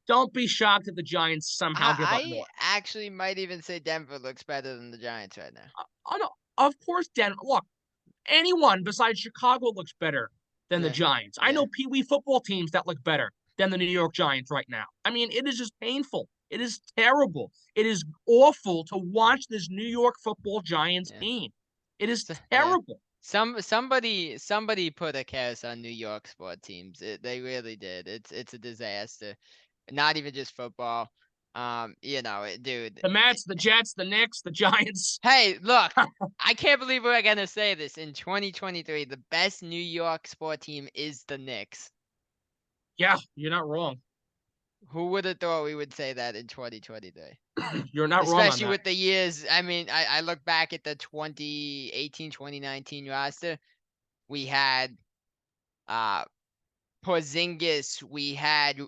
don't be shocked if the Giants somehow give up more. I actually might even say Denver looks better than the Giants right now. Oh, no. Of course, Denver. Look, anyone besides Chicago looks better than the Giants. I know Pee Wee football teams that look better than the New York Giants right now. I mean, it is just painful. It is terrible. It is awful to watch this New York football Giants team. It is terrible. Somebody put a curse on New York sport teams. They really did. It's a disaster. Not even just football. Dude. The Mets, the Jets, the Knicks, the Giants. Hey, look, I can't believe we're gonna say this. In 2023, the best New York sport team is the Knicks. Yeah, you're not wrong. Who would have thought we would say that in 2023? You're not wrong on Especially that. with the years. I mean, I look back at the 2018, 2019 roster. We had Porzingis. We had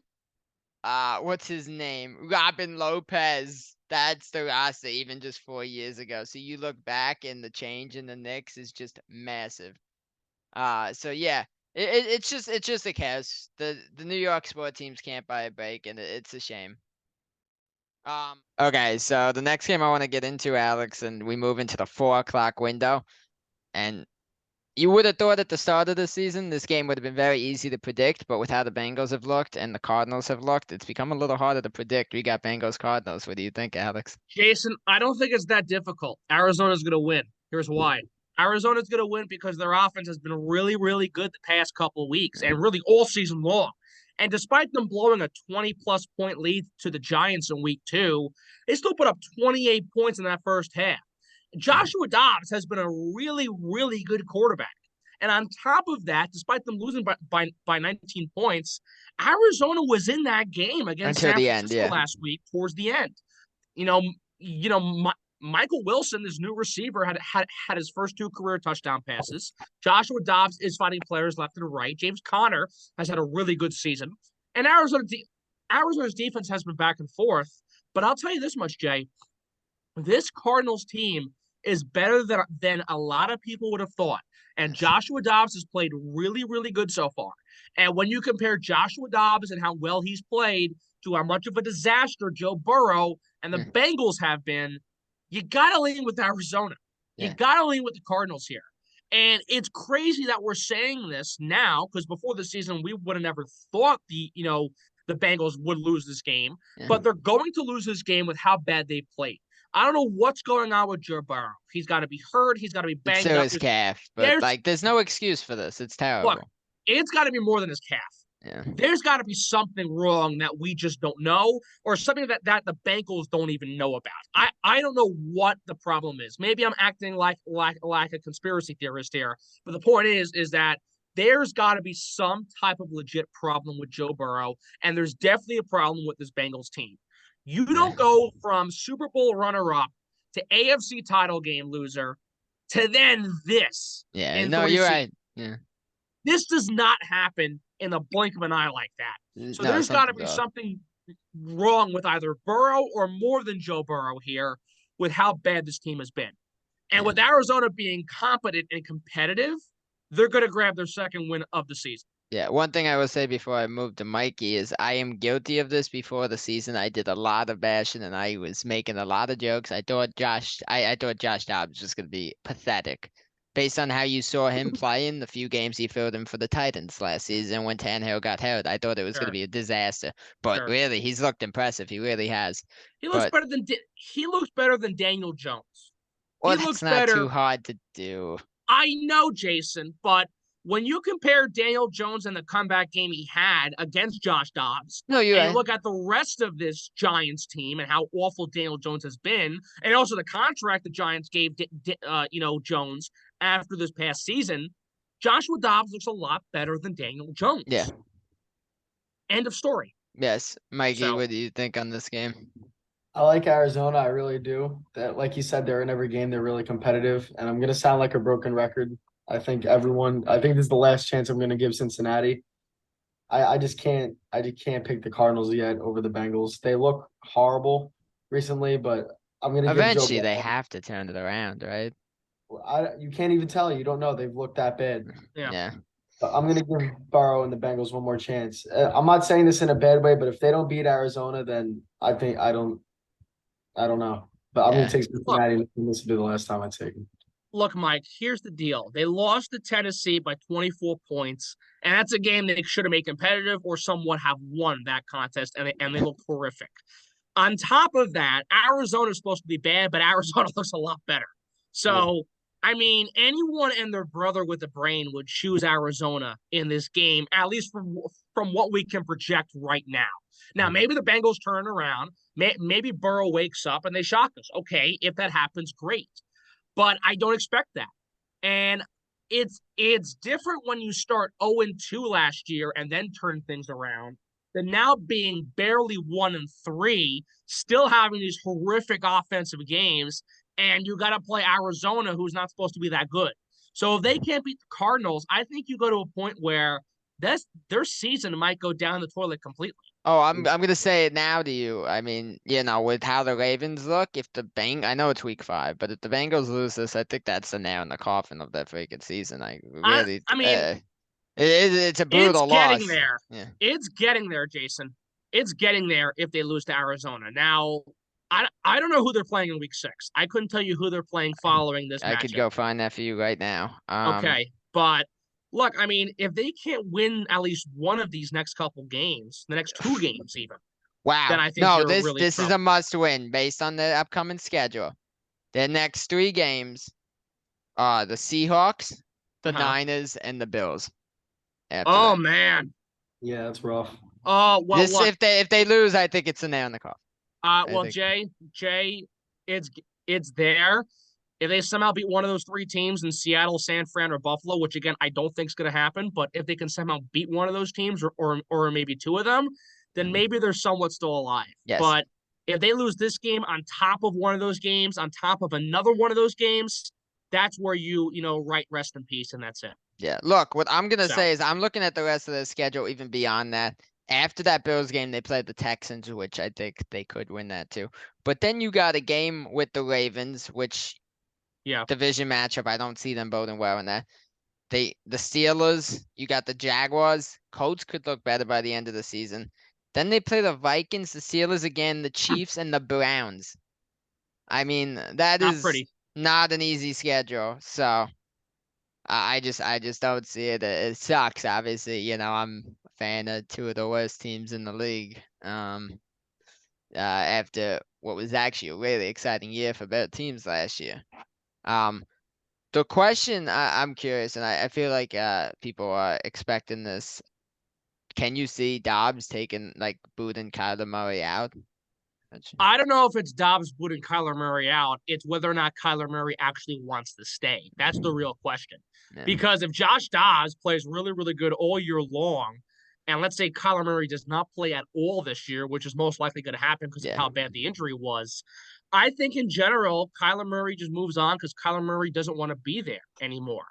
what's his name? Robin Lopez. That's the roster even just 4 years ago. So you look back and the change in the Knicks is just massive. So yeah, it's just a chaos. The New York sport teams can't buy a break, and it's a shame. Okay, so the next game I want to get into, Alex, and we move into the 4 o'clock window, and you would have thought at the start of the season this game would have been very easy to predict, but with how the Bengals have looked and the Cardinals have looked, it's become a little harder to predict. We got Bengals Cardinals. What do you think, Alex? Jason, I don't think it's that difficult. Arizona's going to win. Here's why. Arizona's going to win because their offense has been really, really good the past couple of weeks and really all season long. And despite them blowing a 20-plus point lead to the Giants in week 2, they still put up 28 points in that first half. Joshua Dobbs has been a really, really good quarterback. And on top of that, despite them losing by 19 points, Arizona was in that game against San Francisco last week towards the end. Michael Wilson, this new receiver, had his first 2 career touchdown passes. Joshua Dobbs is finding players left and right. James Conner has had a really good season. And Arizona's defense has been back and forth. But I'll tell you this much, Jay. This Cardinals team is better than a lot of people would have thought. And Joshua Dobbs has played really, really good so far. And when you compare Joshua Dobbs and how well he's played to how much of a disaster Joe Burrow and the Bengals have been, you got to lean with Arizona. You got to lean with the Cardinals here. And it's crazy that we're saying this now because before the season, we would have never thought the Bengals would lose this game. But they're going to lose this game with how bad they played. I don't know what's going on with Joe Burrow. He's got to be hurt. He's got to be banged up. His calf. But there's no excuse for this. It's terrible. Look, it's got to be more than his calf. Yeah. There's got to be something wrong that we just don't know, or something that the Bengals don't even know about. I don't know what the problem is. Maybe I'm acting like a conspiracy theorist here, but the point is that there's got to be some type of legit problem with Joe Burrow, and there's definitely a problem with this Bengals team. You don't go from Super Bowl runner-up to AFC title game loser to then this. Yeah, no, you're right. Yeah. This does not happen in the blink of an eye like that. So there's got to be something wrong with either Burrow or more than Joe Burrow here with how bad this team has been. And with Arizona being competent and competitive, they're going to grab their second win of the season. Yeah, one thing I will say before I move to Mikey is I am guilty of this before the season. I did a lot of bashing and I was making a lot of jokes. I thought Josh Dobbs was just going to be pathetic. Based on how you saw him playing the few games he filled in for the Titans last season when Tannehill got hurt, I thought it was going to be a disaster. But really, he's looked impressive. He really has. He looks better than Daniel Jones. Well, that's not too hard to do. I know, Jason, but when you compare Daniel Jones and the comeback game he had against Josh Dobbs, look at the rest of this Giants team and how awful Daniel Jones has been, and also the contract the Giants gave Jones after this past season, Joshua Dobbs looks a lot better than Daniel Jones. Yeah. End of story. Yes. Mikey, what do you think on this game? I like Arizona. I really do. That, like you said, they're in every game. They're really competitive. And I'm going to sound like a broken record. I think this is the last chance I'm going to give Cincinnati. I just can't pick the Cardinals yet over the Bengals. They look horrible recently, but I'm going to eventually they have to turn it around, right? You can't even tell. You don't know. They've looked that bad. Yeah. But I'm going to give Burrow and the Bengals one more chance. I'm not saying this in a bad way, but if they don't beat Arizona, then I don't know. But I'm going to take Cincinnati, and this will be the last time I take them. Look, Mike, here's the deal. They lost to Tennessee by 24 points, and that's a game they should have made competitive or somewhat have won that contest, and they look horrific. On top of that, Arizona's supposed to be bad, but Arizona looks a lot better. So, I mean, anyone and their brother with a brain would choose Arizona in this game, at least from what we can project right now. Now, maybe the Bengals turn around. Maybe Burrow wakes up and they shock us. Okay, if that happens, great. But I don't expect that. And it's different when you start 0-2 last year and then turn things around than now being barely 1-3, still having these horrific offensive games, and you got to play Arizona, who's not supposed to be that good. So if they can't beat the Cardinals, I think you go to a point where their season might go down the toilet completely. Oh, I'm gonna say it now to you. I mean, with how the Ravens look, if I know it's week 5, but if the Bengals lose this, I think that's the nail in the coffin of that freaking season. I mean, it's a it's brutal getting loss. there. Yeah. It's getting there, Jason. It's getting there if they lose to Arizona. Now, I don't know who they're playing in week 6. I couldn't tell you who they're playing following this I matchup. could go find that for you right now. Okay, but look, I mean, if they can't win at least one of these next couple games, the next 2 games even, Wow. then I think No, you're really this is a must win based on the upcoming schedule. The next 3 games are the Seahawks, the Niners, and the Bills. Oh man. Yeah, that's rough. Oh well, look, if they lose, I think it's a nail in the coffin. Well, Jay, it's there. If they somehow beat one of those 3 teams in Seattle, San Fran, or Buffalo, which again I don't think is going to happen, but if they can somehow beat one of those teams or maybe 2 of them, then maybe they're somewhat still alive. Yes. But if they lose this game on top of one of those games, on top of another one of those games, that's where you write rest in peace, and that's it. Yeah. Look, what I'm gonna say is I'm looking at the rest of the schedule even beyond that. After that Bills game, they played the Texans, which I think they could win that too. But then you got a game with the Ravens, which division matchup, I don't see them boding well in that. The Steelers, you got the Jaguars. Colts could look better by the end of the season. Then they play the Vikings, the Steelers again, the Chiefs, and the Browns. I mean, that is not an easy schedule. So I just don't see it. It sucks, obviously. I'm a fan of 2 of the worst teams in the league. After what was actually a really exciting year for better teams last year. The question I'm curious, and I feel like people are expecting this. Can you see Dobbs taking booting Kyler Murray out? I don't know if it's Dobbs booting Kyler Murray out. It's whether or not Kyler Murray actually wants to stay. That's the real question. Yeah. Because if Josh Dobbs plays really, really good all year long, and let's say Kyler Murray does not play at all this year, which is most likely going to happen because of how bad the injury was, I think in general, Kyler Murray just moves on because Kyler Murray doesn't want to be there anymore.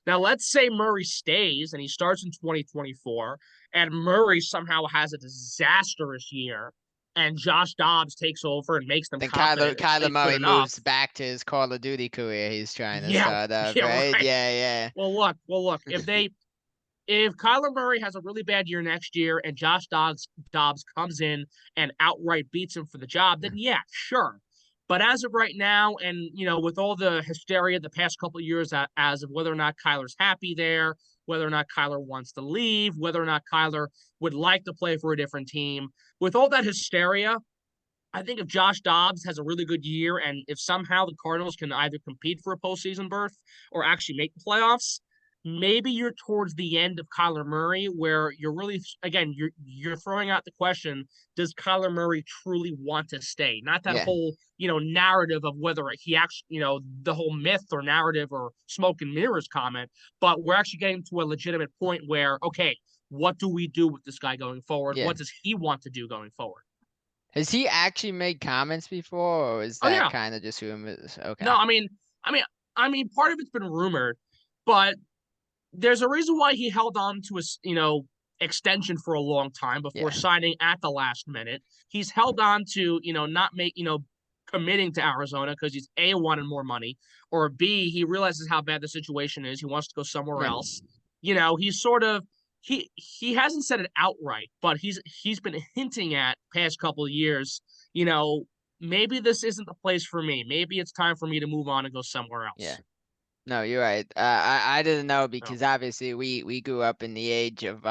Now, let's say Murray stays and he starts in 2024, and Murray somehow has a disastrous year, and Josh Dobbs takes over and makes them confident. Kyler Murray moves back to his Call of Duty career he's trying to start up, right? Yeah. Well, look. If Kyler Murray has a really bad year next year and Josh Dobbs comes in and outright beats him for the job, then yeah, sure. But as of right now, and with all the hysteria the past couple of years as of whether or not Kyler's happy there, whether or not Kyler wants to leave, whether or not Kyler would like to play for a different team, with all that hysteria, I think if Josh Dobbs has a really good year and if somehow the Cardinals can either compete for a postseason berth or actually make the playoffs, maybe you're towards the end of Kyler Murray where you're really, again, you're throwing out the question, does Kyler Murray truly want to stay? Not that whole, narrative of whether he actually, the whole myth or narrative or smoke and mirrors comment, but we're actually getting to a legitimate point where, okay, what do we do with this guy going forward? What does he want to do going forward? Has he actually made comments before, or is that kind of just rumors? Okay. No, I mean, part of it's been rumored, but there's a reason why he held on to his, extension for a long time before signing at the last minute. He's held on to, not committing to Arizona because he's A, wanted more money, or B, he realizes how bad the situation is. He wants to go somewhere else. He's sort of he hasn't said it outright, but he's been hinting at past couple of years, maybe this isn't the place for me. Maybe it's time for me to move on and go somewhere else. Yeah. No, you're right. I didn't know because obviously we grew up in the age of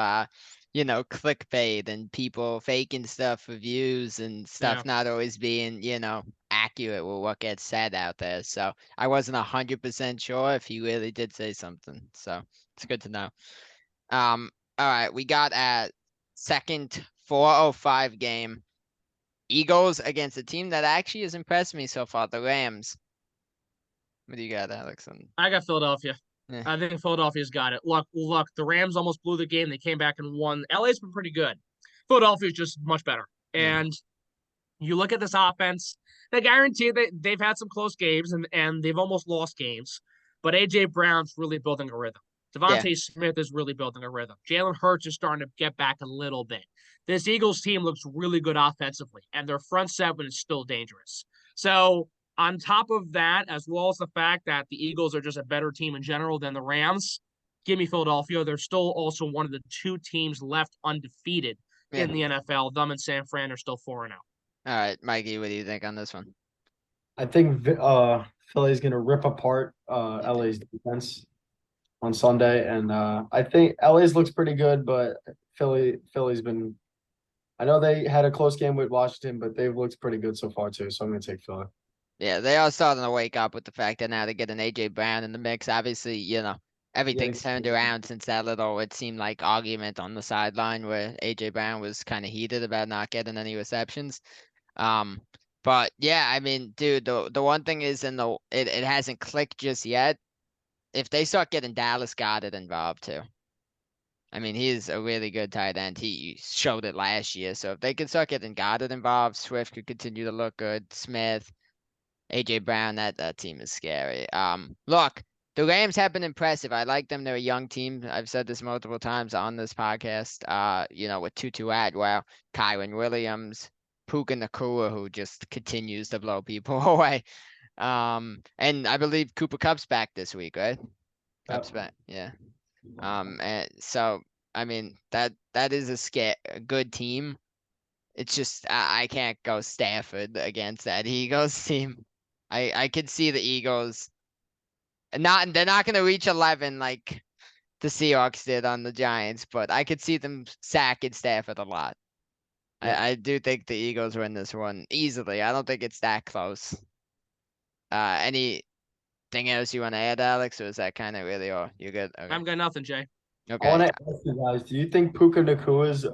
clickbait and people faking stuff for views and stuff not always being, accurate with what gets said out there. So I wasn't 100% sure if he really did say something. So it's good to know. All right, we got a second 4:05 game Eagles against a team that actually has impressed me so far, the Rams. What do you got, Alex? I got Philadelphia. Yeah. I think Philadelphia's got it. Look, the Rams almost blew the game. They came back and won. LA's been pretty good. Philadelphia's just much better. And you look at this offense, they guarantee they've had some close games and they've almost lost games. But A.J. Brown's really building a rhythm. Devontae Smith is really building a rhythm. Jalen Hurts is starting to get back a little bit. This Eagles team looks really good offensively, and their front seven is still dangerous. So on top of that, as well as the fact that the Eagles are just a better team in general than the Rams, give me Philadelphia. They're still also one of the two teams left undefeated in the NFL. Them and San Fran are still 4-0. All right, Mikey, what do you think on this one? I think Philly's gonna rip apart LA's defense on Sunday, and I think LA's looks pretty good, but Philly's been. I know they had a close game with Washington, but they've looked pretty good so far too. So I'm gonna take Philly. Yeah, they are starting to wake up with the fact that now they get an A.J. Brown in the mix. Obviously, everything's turned around since that little, it seemed like, argument on the sideline where A.J. Brown was kind of heated about not getting any receptions. But yeah, I mean, dude, the one thing is it hasn't clicked just yet. If they start getting Dallas Goedert involved too. I mean, he's a really good tight end. He showed it last year. So if they can start getting Goedert involved, Swift could continue to look good. Smith, A.J. Brown, that team is scary. Look, the Rams have been impressive. I like them. They're a young team. I've said this multiple times on this podcast. With Tutu Atwell, Kyron Williams, Puka Nacua, who just continues to blow people away. And I believe Cooper Kupp's back this week, right? Kupp's back, yeah. And so I mean that is a good team. It's just I can't go Stafford against that Eagles team. I could see the Eagles they're not gonna reach 11 like the Seahawks did on the Giants, but I could see them sacking Stafford a lot. I do think the Eagles win this one easily. I don't think it's that close. Anything else you want to add, Alex, or is that kind of really all? You're good? Okay. I've got nothing, Jay. Okay. I want to ask you guys, do you think Puka Nacua's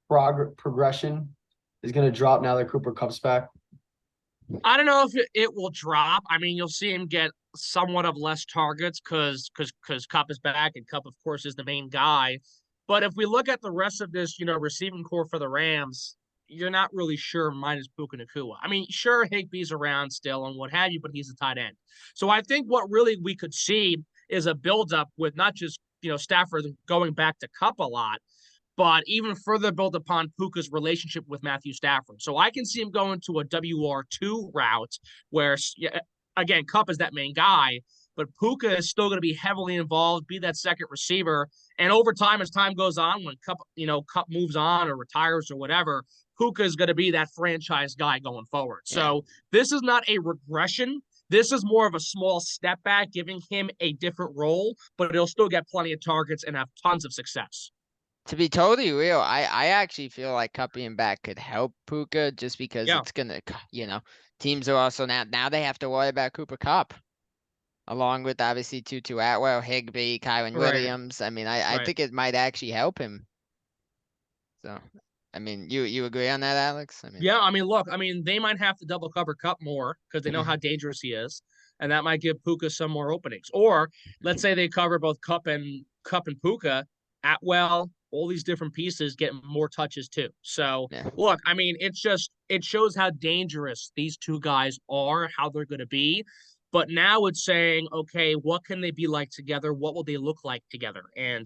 progression is going to drop now that Cooper Kupp's back? I don't know if it will drop. I mean, you'll see him get somewhat of less targets because Kupp is back, and Kupp, of course, is the main guy. But if we look at the rest of this, receiving core for the Rams, you're not really sure minus Puka Nacua. I mean, sure, Higbee's around still and what have you, but he's a tight end. So I think what really we could see is a buildup with not just, Stafford going back to Kupp a lot, but even further built upon Puka's relationship with Matthew Stafford. So I can see him going to a WR2 route where, again, Kupp is that main guy, but Puka is still going to be heavily involved, be that second receiver. And over time, as time goes on, when Kupp moves on or retires or whatever, Puka is going to be that franchise guy going forward. Yeah. So this is not a regression. This is more of a small step back, giving him a different role, but he'll still get plenty of targets and have tons of success. To be totally real, I actually feel like Kupp being back could help Puka just because it's gonna, teams are also now they have to worry about Cooper Kupp, along with obviously Tutu Atwell, Higbee, Kyron Williams. I mean, I think it might actually help him. So, I mean, you agree on that, Alex? I mean, yeah, I mean, look, they might have to double cover Kupp more because they know how dangerous he is, and that might give Puka some more openings. Or let's say they cover both Kupp and Puka, Atwell, all these different pieces get more touches too. So look, I mean, it shows how dangerous these two guys are, how they're going to be. But now it's saying, okay, what can they be like together? What will they look like together? And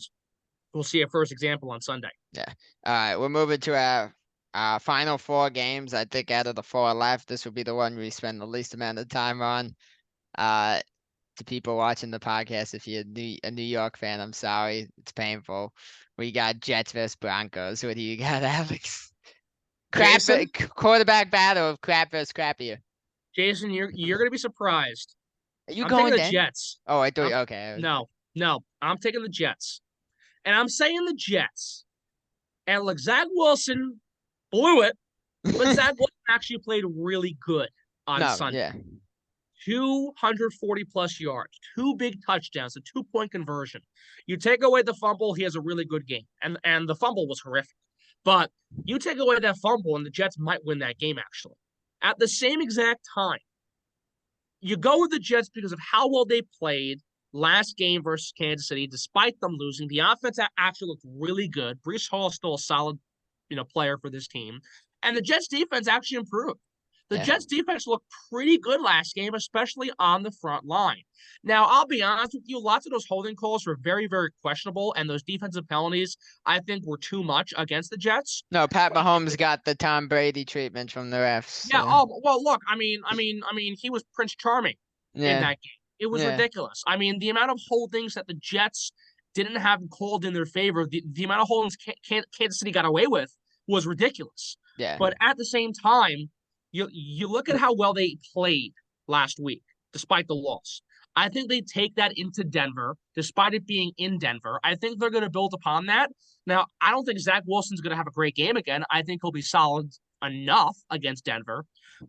we'll see a first example on Sunday. Yeah. All right, we're moving to our final 4 games. I think out of the 4 left, this will be the one we spend the least amount of time on. To people watching the podcast, if you're a New York fan, I'm sorry. It's painful. We got Jets versus Broncos. What do you got, Alex? Quarterback battle of crap versus crappier. Jason, you're gonna be surprised. Are you I'm going taking the Jets? Oh, I thought okay. No, I'm taking the Jets. And I'm saying the Jets. And look, Zach Wilson blew it, but Zach Wilson actually played really good on Sunday. Yeah. 240 plus yards, 2 big touchdowns, a 2-point conversion. You take away the fumble, he has a really good game. And the fumble was horrific. But you take away that fumble, and the Jets might win that game, actually. At the same exact time, you go with the Jets because of how well they played last game versus Kansas City, despite them losing. The offense actually looked really good. Breece Hall is still a solid, player for this team. And the Jets defense actually improved. The Jets defense looked pretty good last game, especially on the front line. Now, I'll be honest with you, lots of those holding calls were very, very questionable, and those defensive penalties, I think, were too much against the Jets. No, Pat Mahomes got the Tom Brady treatment from the refs. Yeah. Oh, well, look, I mean, he was Prince Charming in that game. It was ridiculous. I mean, the amount of holdings that the Jets didn't have called in their favor, the amount of holdings Kansas City got away with was ridiculous. Yeah. But at the same time, you look at how well they played last week, despite the loss. I think they take that into Denver, despite it being in Denver. I think they're going to build upon that. Now, I don't think Zach Wilson's going to have a great game again. I think he'll be solid enough against Denver.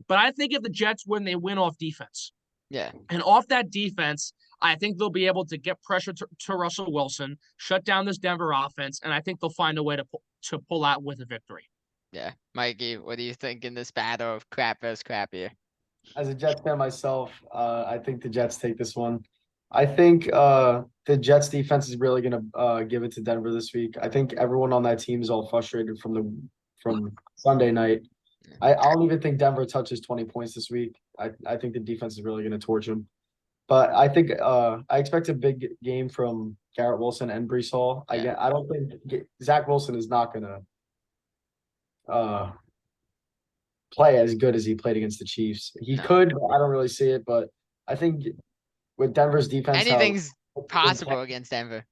But I think if the Jets win, they win off defense. Yeah. And off that defense, I think they'll be able to get pressure to Russell Wilson, shut down this Denver offense, and I think they'll find a way to pull out with a victory. Yeah. Mikey, what do you think in this battle of crap versus crap here? As a Jets fan myself, I think the Jets take this one. I think the Jets defense is really gonna give it to Denver this week. I think everyone on that team is all frustrated from Sunday night. I don't even think Denver touches 20 points this week. I think the defense is really gonna torch them. But I think I expect a big game from Garrett Wilson and Breece Hall. I don't think Zach Wilson is not gonna play as good as he played against the Chiefs. He could, but I don't really see it. But I think with Denver's defense, anything's possible against Denver.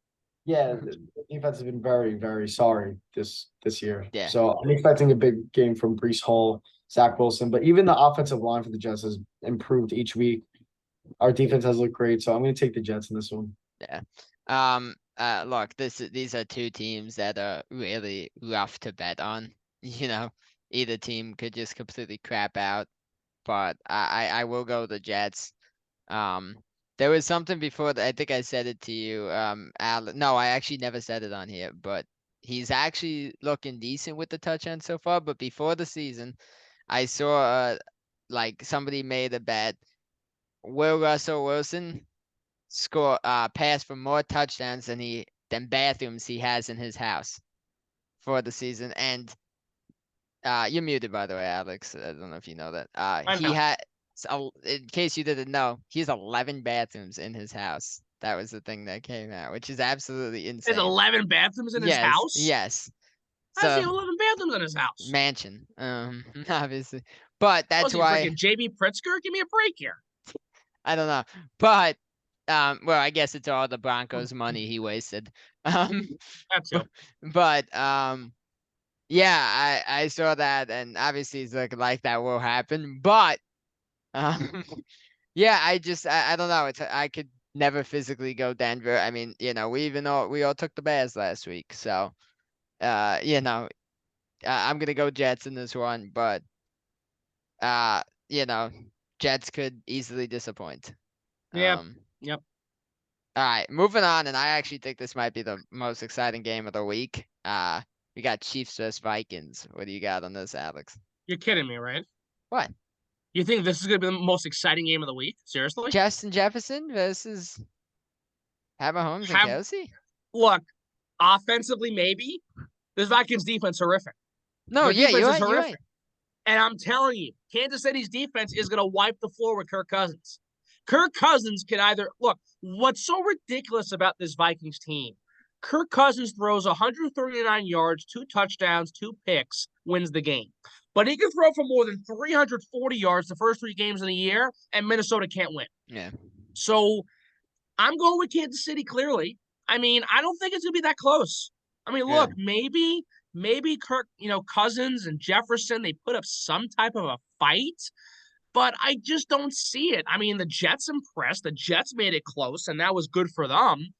Yeah, the defense has been very, very sorry this year. Yeah. So I'm expecting a big game from Breece Hall, Zach Wilson, but even the offensive line for the Jets has improved each week. Our defense has looked great, so I'm going to take the Jets in this one. Yeah. Look, these are two teams that are really rough to bet on. Either team could just completely crap out, but I will go the Jets. There was something before that I think I said it to you. No, I actually never said it on here, but he's actually looking decent with the touchdown so far. But before the season, I saw like somebody made a bet. Will Russell Wilson score pass for more touchdowns than bathrooms he has in his house for the season? And you're muted, by the way, Alex. I don't know if you know that. He had, in case you didn't know, he has 11 bathrooms in his house. That was the thing that came out, which is absolutely insane. There's 11 bathrooms in his house? Yes. How's he have 11 bathrooms in his house? Mansion, obviously. But that's why. JB Pritzker? Give me a break here. I don't know. But, well, I guess it's all the Broncos money he wasted. That's it. But, yeah, I saw that, and obviously it's like that will happen. But, yeah, I don't know. I could never physically go Denver. I mean, we all took the Bears last week, so I'm gonna go Jets in this one, but Jets could easily disappoint. Yep. All right, moving on, and I actually think this might be the most exciting game of the week. We got Chiefs vs Vikings. What do you got on this, Alex? You're kidding me, right? What? You think this is gonna be the most exciting game of the week? Seriously? Justin Jefferson versus Pat Mahomes and Kelsey? Look, offensively, maybe. This Vikings defense horrific. No, you're right. And I'm telling you, Kansas City's defense is going to wipe the floor with Kirk Cousins. Kirk Cousins can either – look, what's so ridiculous about this Vikings team, Kirk Cousins throws 139 yards, 2 touchdowns, 2 picks, wins the game. But he can throw for more than 340 yards the first 3 games of the year, and Minnesota can't win. Yeah. So I'm going with Kansas City clearly. I mean, I don't think it's going to be that close. I mean, look, maybe Kirk, Cousins and Jefferson, they put up some type of a fight, but I just don't see it. I mean, the Jets impressed. The Jets made it close, and that was good for them.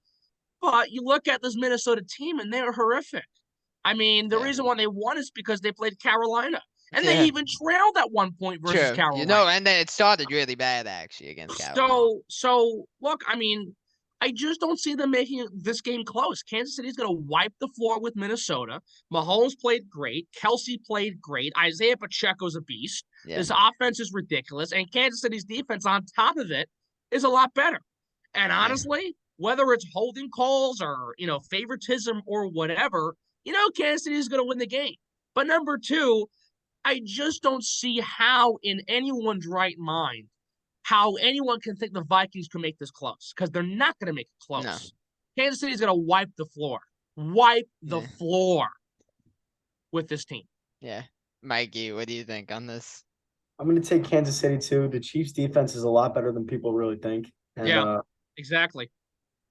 But you look at this Minnesota team, and they're horrific. I mean, the reason why they won is because they played Carolina. And they even trailed at one point versus Carolina. And then it started really bad, actually, against Carolina. So look, I mean, I just don't see them making this game close. Kansas City's going to wipe the floor with Minnesota. Mahomes played great. Kelsey played great. Isaiah Pacheco's a beast. Yeah. This offense is ridiculous. And Kansas City's defense on top of it is a lot better. And honestly, whether it's holding calls or, favoritism or whatever, Kansas City is going to win the game. But number two, I just don't see how in anyone's right mind how anyone can think the Vikings can make this close, because they're not going to make it close. No. Kansas City is going to wipe the floor with this team. Yeah. Mikey, what do you think on this? I'm going to take Kansas City too. The Chiefs defense is a lot better than people really think. And, exactly.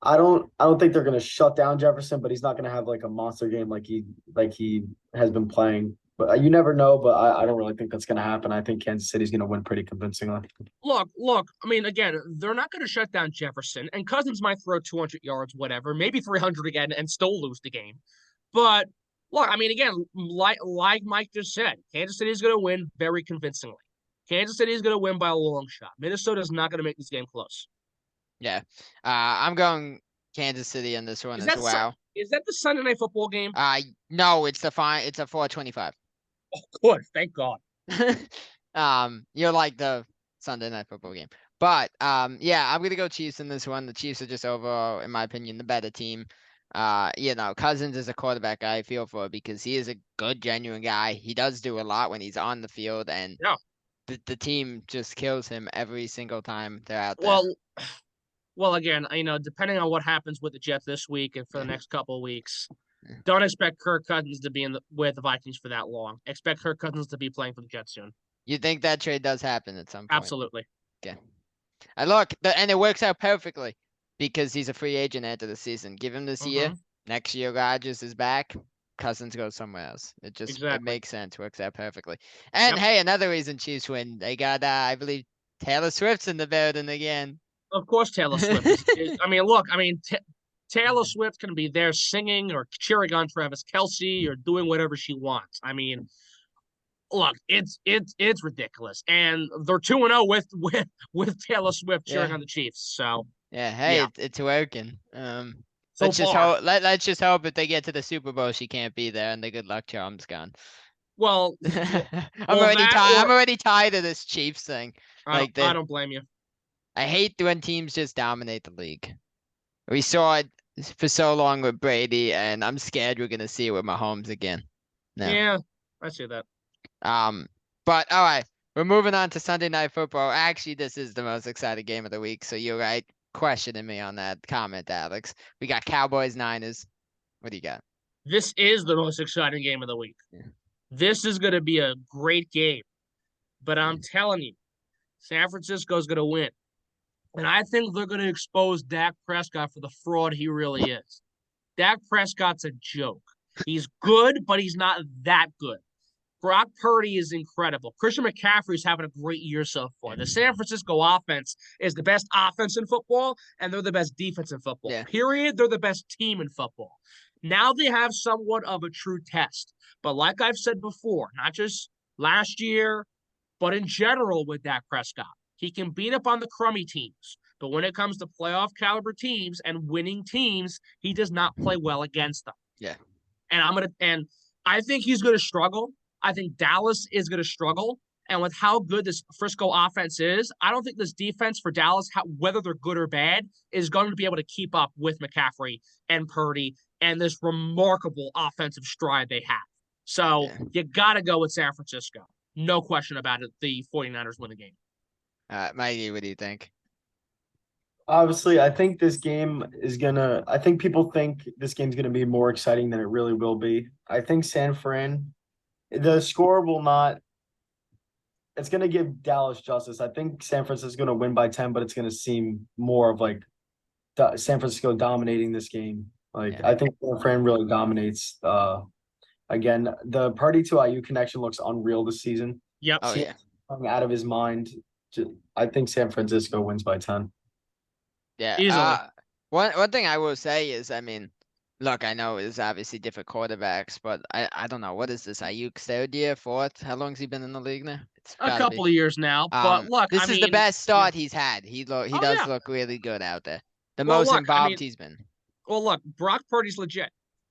I don't think they're going to shut down Jefferson, but he's not going to have like a monster game like he has been playing. But you never know, but I don't really think that's going to happen. I think Kansas City's going to win pretty convincingly. Look, I mean, again, they're not going to shut down Jefferson, and Cousins might throw 200 yards, whatever, maybe 300 again, and still lose the game. But, look, I mean, again, like Mike just said, Kansas City is going to win very convincingly. Kansas City is going to win by a long shot. Minnesota is not going to make this game close. Yeah. I'm going Kansas City in this one as well. Is that the Sunday Night Football game? No, it's a 4:25. Oh, good. Thank God. You're like the Sunday Night Football game. But, yeah, I'm going to go Chiefs in this one. The Chiefs are just overall, in my opinion, the better team. Cousins is a quarterback I feel for because he is a good, genuine guy. He does do a lot when he's on the field, and the team just kills him every single time they're out there. Well, again, depending on what happens with the Jets this week and for the next couple of weeks, don't expect Kirk Cousins to be with the Vikings for that long. Expect Kirk Cousins to be playing for the Jets soon. You think that trade does happen at some point? Absolutely. Okay. And it works out perfectly because he's a free agent after the season. Give him this year. Next year, Rodgers is back. Cousins goes somewhere else. It makes sense. Works out perfectly. And hey, another reason Chiefs win. They got, I believe, Taylor Swift's in the building again. Of course, Taylor Swift is. Taylor Swift can be there singing or cheering on Travis Kelsey or doing whatever she wants. I mean, look, it's ridiculous, and they're 2-0 with Taylor Swift cheering on the Chiefs. So it's working. Let's just hope if they get to the Super Bowl, she can't be there, and the good luck charm's gone. Well, I'm already tired of this Chiefs thing. I don't blame you. I hate when teams just dominate the league. We saw it for so long with Brady, and I'm scared we're gonna see it with Mahomes again. No. Yeah, I see that. But all right, we're moving on to Sunday Night Football. Actually, this is the most exciting game of the week, so you're right questioning me on that comment, Alex. We got Cowboys-Niners. What do you got? This is the most exciting game of the week. Yeah. This is going to be a great game, but I'm telling you, San Francisco's going to win. And I think they're going to expose Dak Prescott for the fraud he really is. Dak Prescott's a joke. He's good, but he's not that good. Brock Purdy is incredible. Christian McCaffrey's having a great year so far. The San Francisco offense is the best offense in football, and they're the best defense in football. Yeah. Period. They're the best team in football. Now they have somewhat of a true test. But like I've said before, not just last year, but in general with Dak Prescott, he can beat up on the crummy teams. But when it comes to playoff caliber teams and winning teams, he does not play well against them. Yeah. And I think he's going to struggle. I think Dallas is going to struggle. And with how good this Frisco offense is, I don't think this defense for Dallas, whether they're good or bad, is going to be able to keep up with McCaffrey and Purdy and this remarkable offensive stride they have. So you got to go with San Francisco. No question about it. The 49ers win the game. Mikey, what do you think? Obviously, I think this game is I think people think this game's going to be more exciting than it really will be. I think San Fran, the score will not, it's going to give Dallas justice. I think San Francisco is going to win by 10, but it's going to seem more of like San Francisco dominating this game. I think San Fran really dominates. Again, the Purdy to IU connection looks unreal this season. Yep. Coming out of his mind. I think San Francisco wins by 10. Yeah. Easily. One thing I will say is, I mean, look, I know it's obviously different quarterbacks, but I don't know. What is this? Ayuk third year, fourth? How long has he been in the league now? It's a couple of years now. But look, this is the best start he's had. He does look really good out there. The Well, most look, involved he's been. Well, look, Brock Purdy's legit.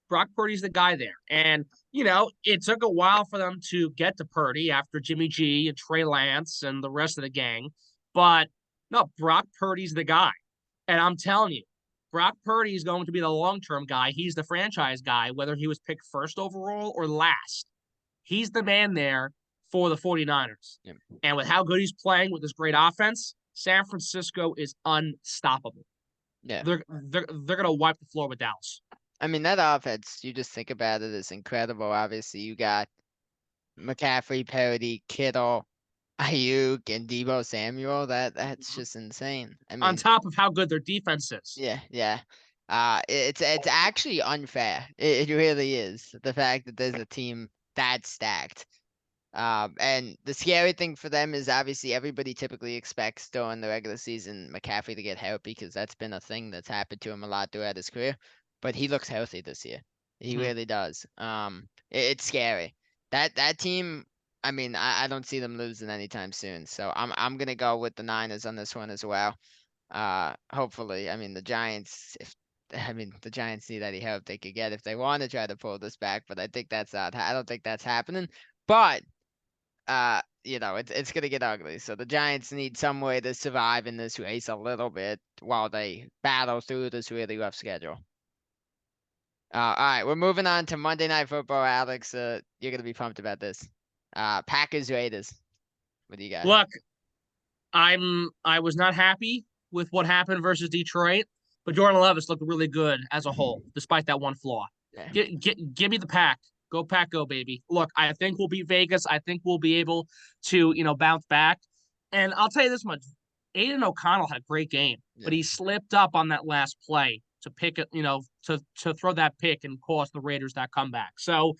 Brock Purdy's the guy there. And, it took a while for them to get to Purdy after Jimmy G and Trey Lance and the rest of the gang. But no, Brock Purdy's the guy. And I'm telling you, Brock Purdy is going to be the long-term guy. He's the franchise guy, whether he was picked first overall or last. He's the man there for the 49ers. Yep. And with how good he's playing with this great offense, San Francisco is unstoppable. Yeah. They're going to wipe the floor with Dallas. I mean, that offense, you just think about it, is incredible. Obviously, you got McCaffrey, Purdy, Kittle, Ayuk, and Deebo Samuel. That's just insane. I mean, on top of how good their defense is. Yeah. It's actually unfair. It really is. The fact that there's a team that stacked. And the scary thing for them is obviously everybody typically expects during the regular season McCaffrey to get hurt because that's been a thing that's happened to him a lot throughout his career. But he looks healthy this year. He really does. It's scary. That team. I mean, I don't see them losing anytime soon. So I'm gonna go with the Niners on this one as well. Hopefully, I mean the Giants. The Giants need any help they could get if they want to try to pull this back. But I think that's not. I don't think that's happening. But it's gonna get ugly. So the Giants need some way to survive in this race a little bit while they battle through this really rough schedule. All right, we're moving on to Monday Night Football, Alex. You're gonna be pumped about this. Packers Raiders. What do you got? Look, I was not happy with what happened versus Detroit, but Jordan Levis looked really good as a whole, despite that one flaw. Yeah. Give me the Pack. Go Pack, go baby. Look, I think we'll beat Vegas. I think we'll be able to, bounce back. And I'll tell you this much: Aiden O'Connell had a great game, but he slipped up on that last play to pick it, to throw that pick and cost the Raiders that comeback. So,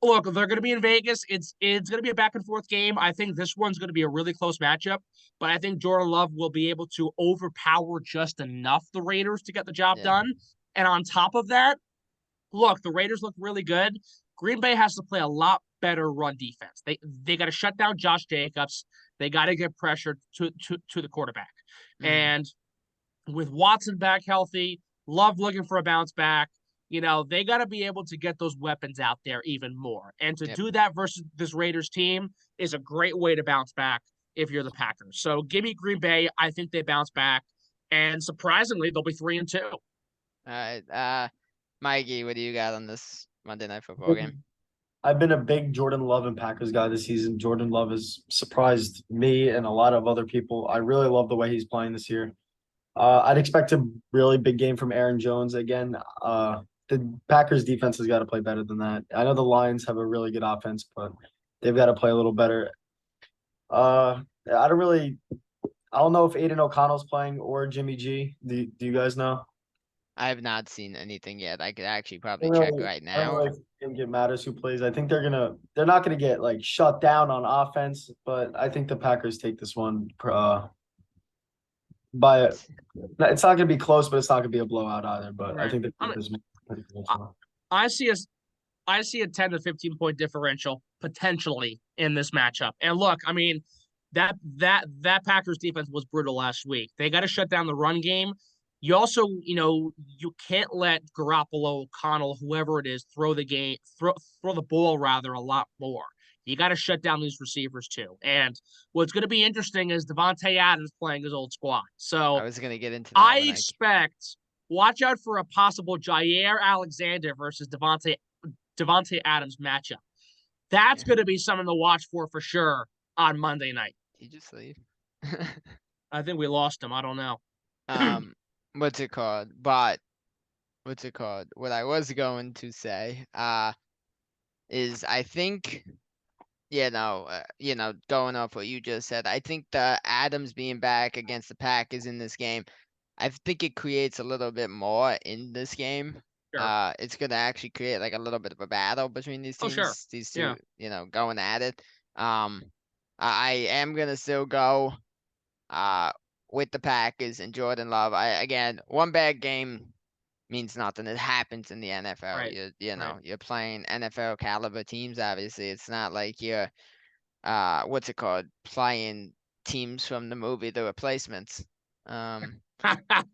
look, they're going to be in Vegas. It's going to be a back and forth game. I think this one's going to be a really close matchup, but I think Jordan Love will be able to overpower just enough the Raiders to get the job done. And on top of that, look, the Raiders look really good. Green Bay has to play a lot better run defense. They got to shut down Josh Jacobs. They got to get pressure to the quarterback. And with Watson back healthy, Love looking for a bounce back, they got to be able to get those weapons out there even more. And to do that versus this Raiders team is a great way to bounce back if you're the Packers. So give me Green Bay. I think they bounce back. And surprisingly, they'll be 3-2. All right. Mikey, what do you got on this Monday Night Football game? I've been a big Jordan Love and Packers guy this season. Jordan Love has surprised me and a lot of other people. I really love the way he's playing this year. I'd expect a really big game from Aaron Jones again. The Packers defense has got to play better than that. I know the Lions have a really good offense, but they've got to play a little better. I don't know if Aiden O'Connell's playing or Jimmy G. Do you guys know? I have not seen anything yet. I could actually probably check right now. I don't really think it matters who plays. I think they're not gonna get like shut down on offense, but I think the Packers take this one by it's not gonna be close, but it's not gonna be a blowout either. But I think this pretty close. I see a 10 to 15 point differential potentially in this matchup. And look, I mean, that Packers defense was brutal last week. They got to shut down the run game. You also, you can't let Garoppolo, O'Connell, whoever it is, throw the ball rather a lot more. You got to shut down these receivers too. And what's going to be interesting is Devontae Adams playing his old squad. So I was going to get into that. I expect watch out for a possible Jair Alexander versus Devontae Adams matchup. That's going to be something to watch for sure on Monday night. Did he just leave? I think we lost him. I don't know. What's it called? What I was going to say, is I think, going off what you just said, I think the Adams being back against the Packers in this game, I think it creates a little bit more in this game. Sure. It's gonna actually create like a little bit of a battle between these teams. Sure. These two, going at it. I am gonna still go, with the Packers and Jordan Love. Again, one bad game means nothing. It happens in the NFL. Right. You're playing NFL caliber teams. Obviously, it's not like you're, playing teams from the movie The Replacements.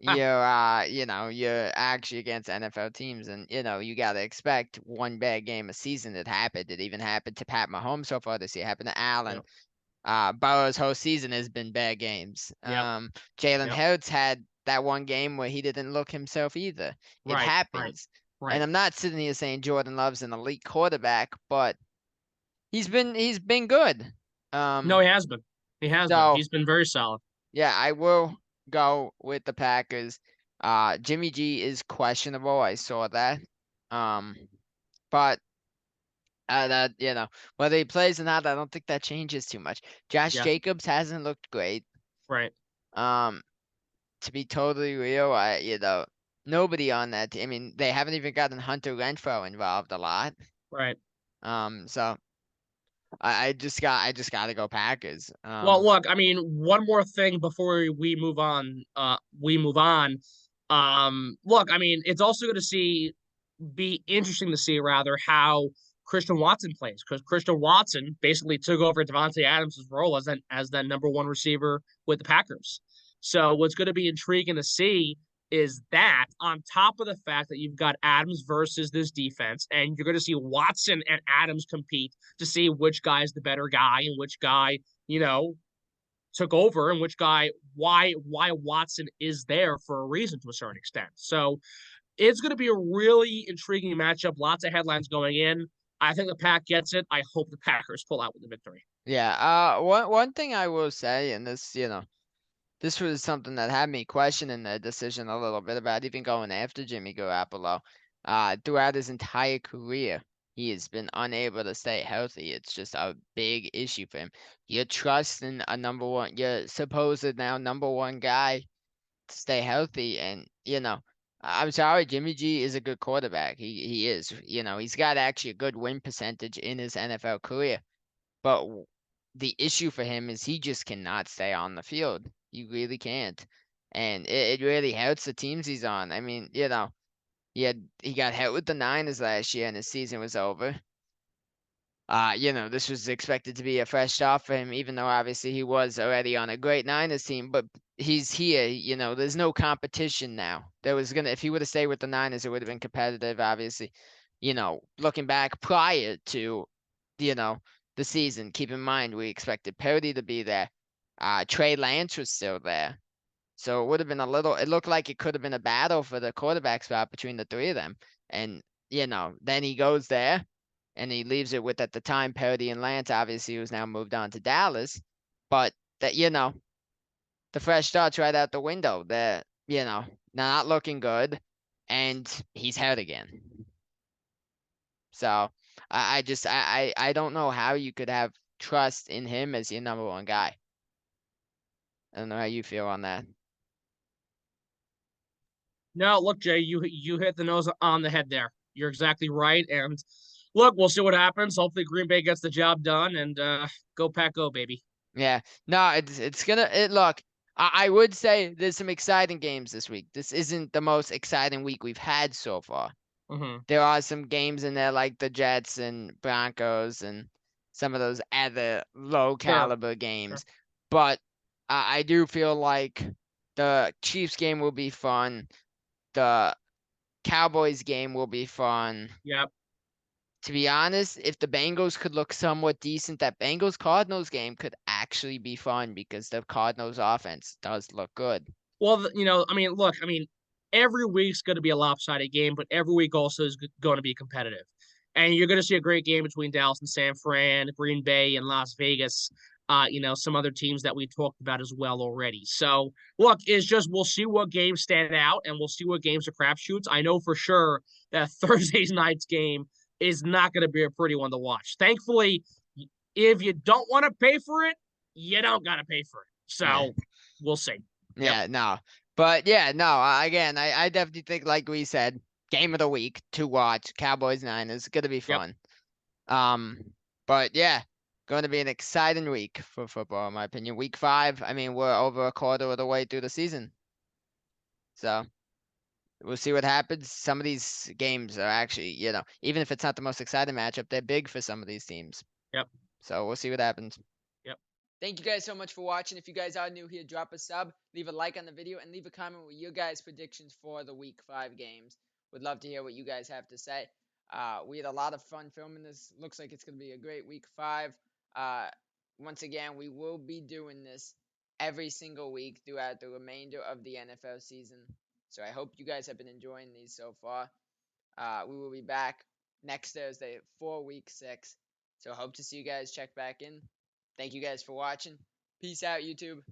You're actually against NFL teams, and you gotta expect one bad game a season. It happened. It even happened to Pat Mahomes so far this year. It happened to Allen. Burrow's whole season has been bad games. Jalen Hurts had that one game where he didn't look himself either. It happens. And I'm not sitting here saying Jordan Love's an elite quarterback, but he's been good. No, he has been. He's been very solid. Yeah, I will go with the Packers. Jimmy G is questionable. I saw that. But that whether he plays or not, I don't think that changes too much. Josh Jacobs hasn't looked great. Right. To be totally real, nobody on that team. I mean, they haven't even gotten Hunter Renfrow involved a lot. Right. So I just gotta go Packers. Well, look, I mean, one more thing before we move on. Look, I mean, it's also going to be interesting to see rather how Christian Watson plays, because Christian Watson basically took over Devontae Adams' role as that number one receiver with the Packers. So what's going to be intriguing to see is that on top of the fact that you've got Adams versus this defense, and you're going to see Watson and Adams compete to see which guy is the better guy and which guy, took over, and which guy, why Watson is there for a reason to a certain extent. So it's going to be a really intriguing matchup. Lots of headlines going in. I think the Pack gets it. I hope the Packers pull out with the victory. Yeah. One thing I will say, and this was something that had me questioning the decision a little bit about even going after Jimmy Garoppolo. Throughout his entire career, he has been unable to stay healthy. It's just a big issue for him. You're trusting your supposed now number one guy to stay healthy, and I'm sorry, Jimmy G is a good quarterback. He is. He's got actually a good win percentage in his NFL career, but the issue for him is he just cannot stay on the field. You really can't. And it really hurts the teams he's on. I mean, he got hit with the Niners last year and his season was over. This was expected to be a fresh start for him, even though obviously he was already on a great Niners team, but he's here, there's no competition now. If he would have stayed with the Niners, it would have been competitive, obviously. Looking back prior to, the season, keep in mind we expected Purdy to be there. Trey Lance was still there. So it would have been it looked like it could have been a battle for the quarterback spot between the three of them. And, then he goes there and he leaves it with, at the time, Purdy and Lance, obviously, who's now moved on to Dallas. But that, the fresh start's right out the window. They're, not looking good, and he's hurt again. So I don't know how you could have trust in him as your number one guy. I don't know how you feel on that. No, look, Jay, you hit the nose on the head there. You're exactly right. And look, we'll see what happens. Hopefully Green Bay gets the job done, and go Pack, go, baby. Yeah. No, it's gonna look, I would say there's some exciting games this week. This isn't the most exciting week we've had so far. Mm-hmm. There are some games in there like the Jets and Broncos and some of those other low caliber games. Sure. But I do feel like the Chiefs game will be fun. The Cowboys game will be fun. Yep. To be honest, if the Bengals could look somewhat decent, that Bengals-Cardinals game could actually be fun because the Cardinals offense does look good. Well, every week's going to be a lopsided game, but every week also is going to be competitive. And you're going to see a great game between Dallas and San Fran, Green Bay and Las Vegas, some other teams that we talked about as well already. So, look, we'll see what games stand out, and we'll see what games are crapshoots. I know for sure that Thursday night's game is not going to be a pretty one to watch. Thankfully, if you don't want to pay for it, you don't got to pay for it. So, We'll see. Yeah, no. But yeah, no, again, I definitely think, like we said, game of the week to watch, Cowboys-Niners, going to be fun. But yeah, going to be an exciting week for football, in my opinion. Week 5, I mean, we're over a quarter of the way through the season. So we'll see what happens. Some of these games are actually, even if it's not the most exciting matchup, they're big for some of these teams. Yep. So we'll see what happens. Thank you guys so much for watching. If you guys are new here, drop a sub, leave a like on the video, and leave a comment with your guys' predictions for the Week 5 games. Would love to hear what you guys have to say. We had a lot of fun filming this. Looks like it's going to be a great Week 5. Once again, we will be doing this every single week throughout the remainder of the NFL season. So I hope you guys have been enjoying these so far. We will be back next Thursday for Week 6. So hope to see you guys check back in. Thank you guys for watching. Peace out, YouTube.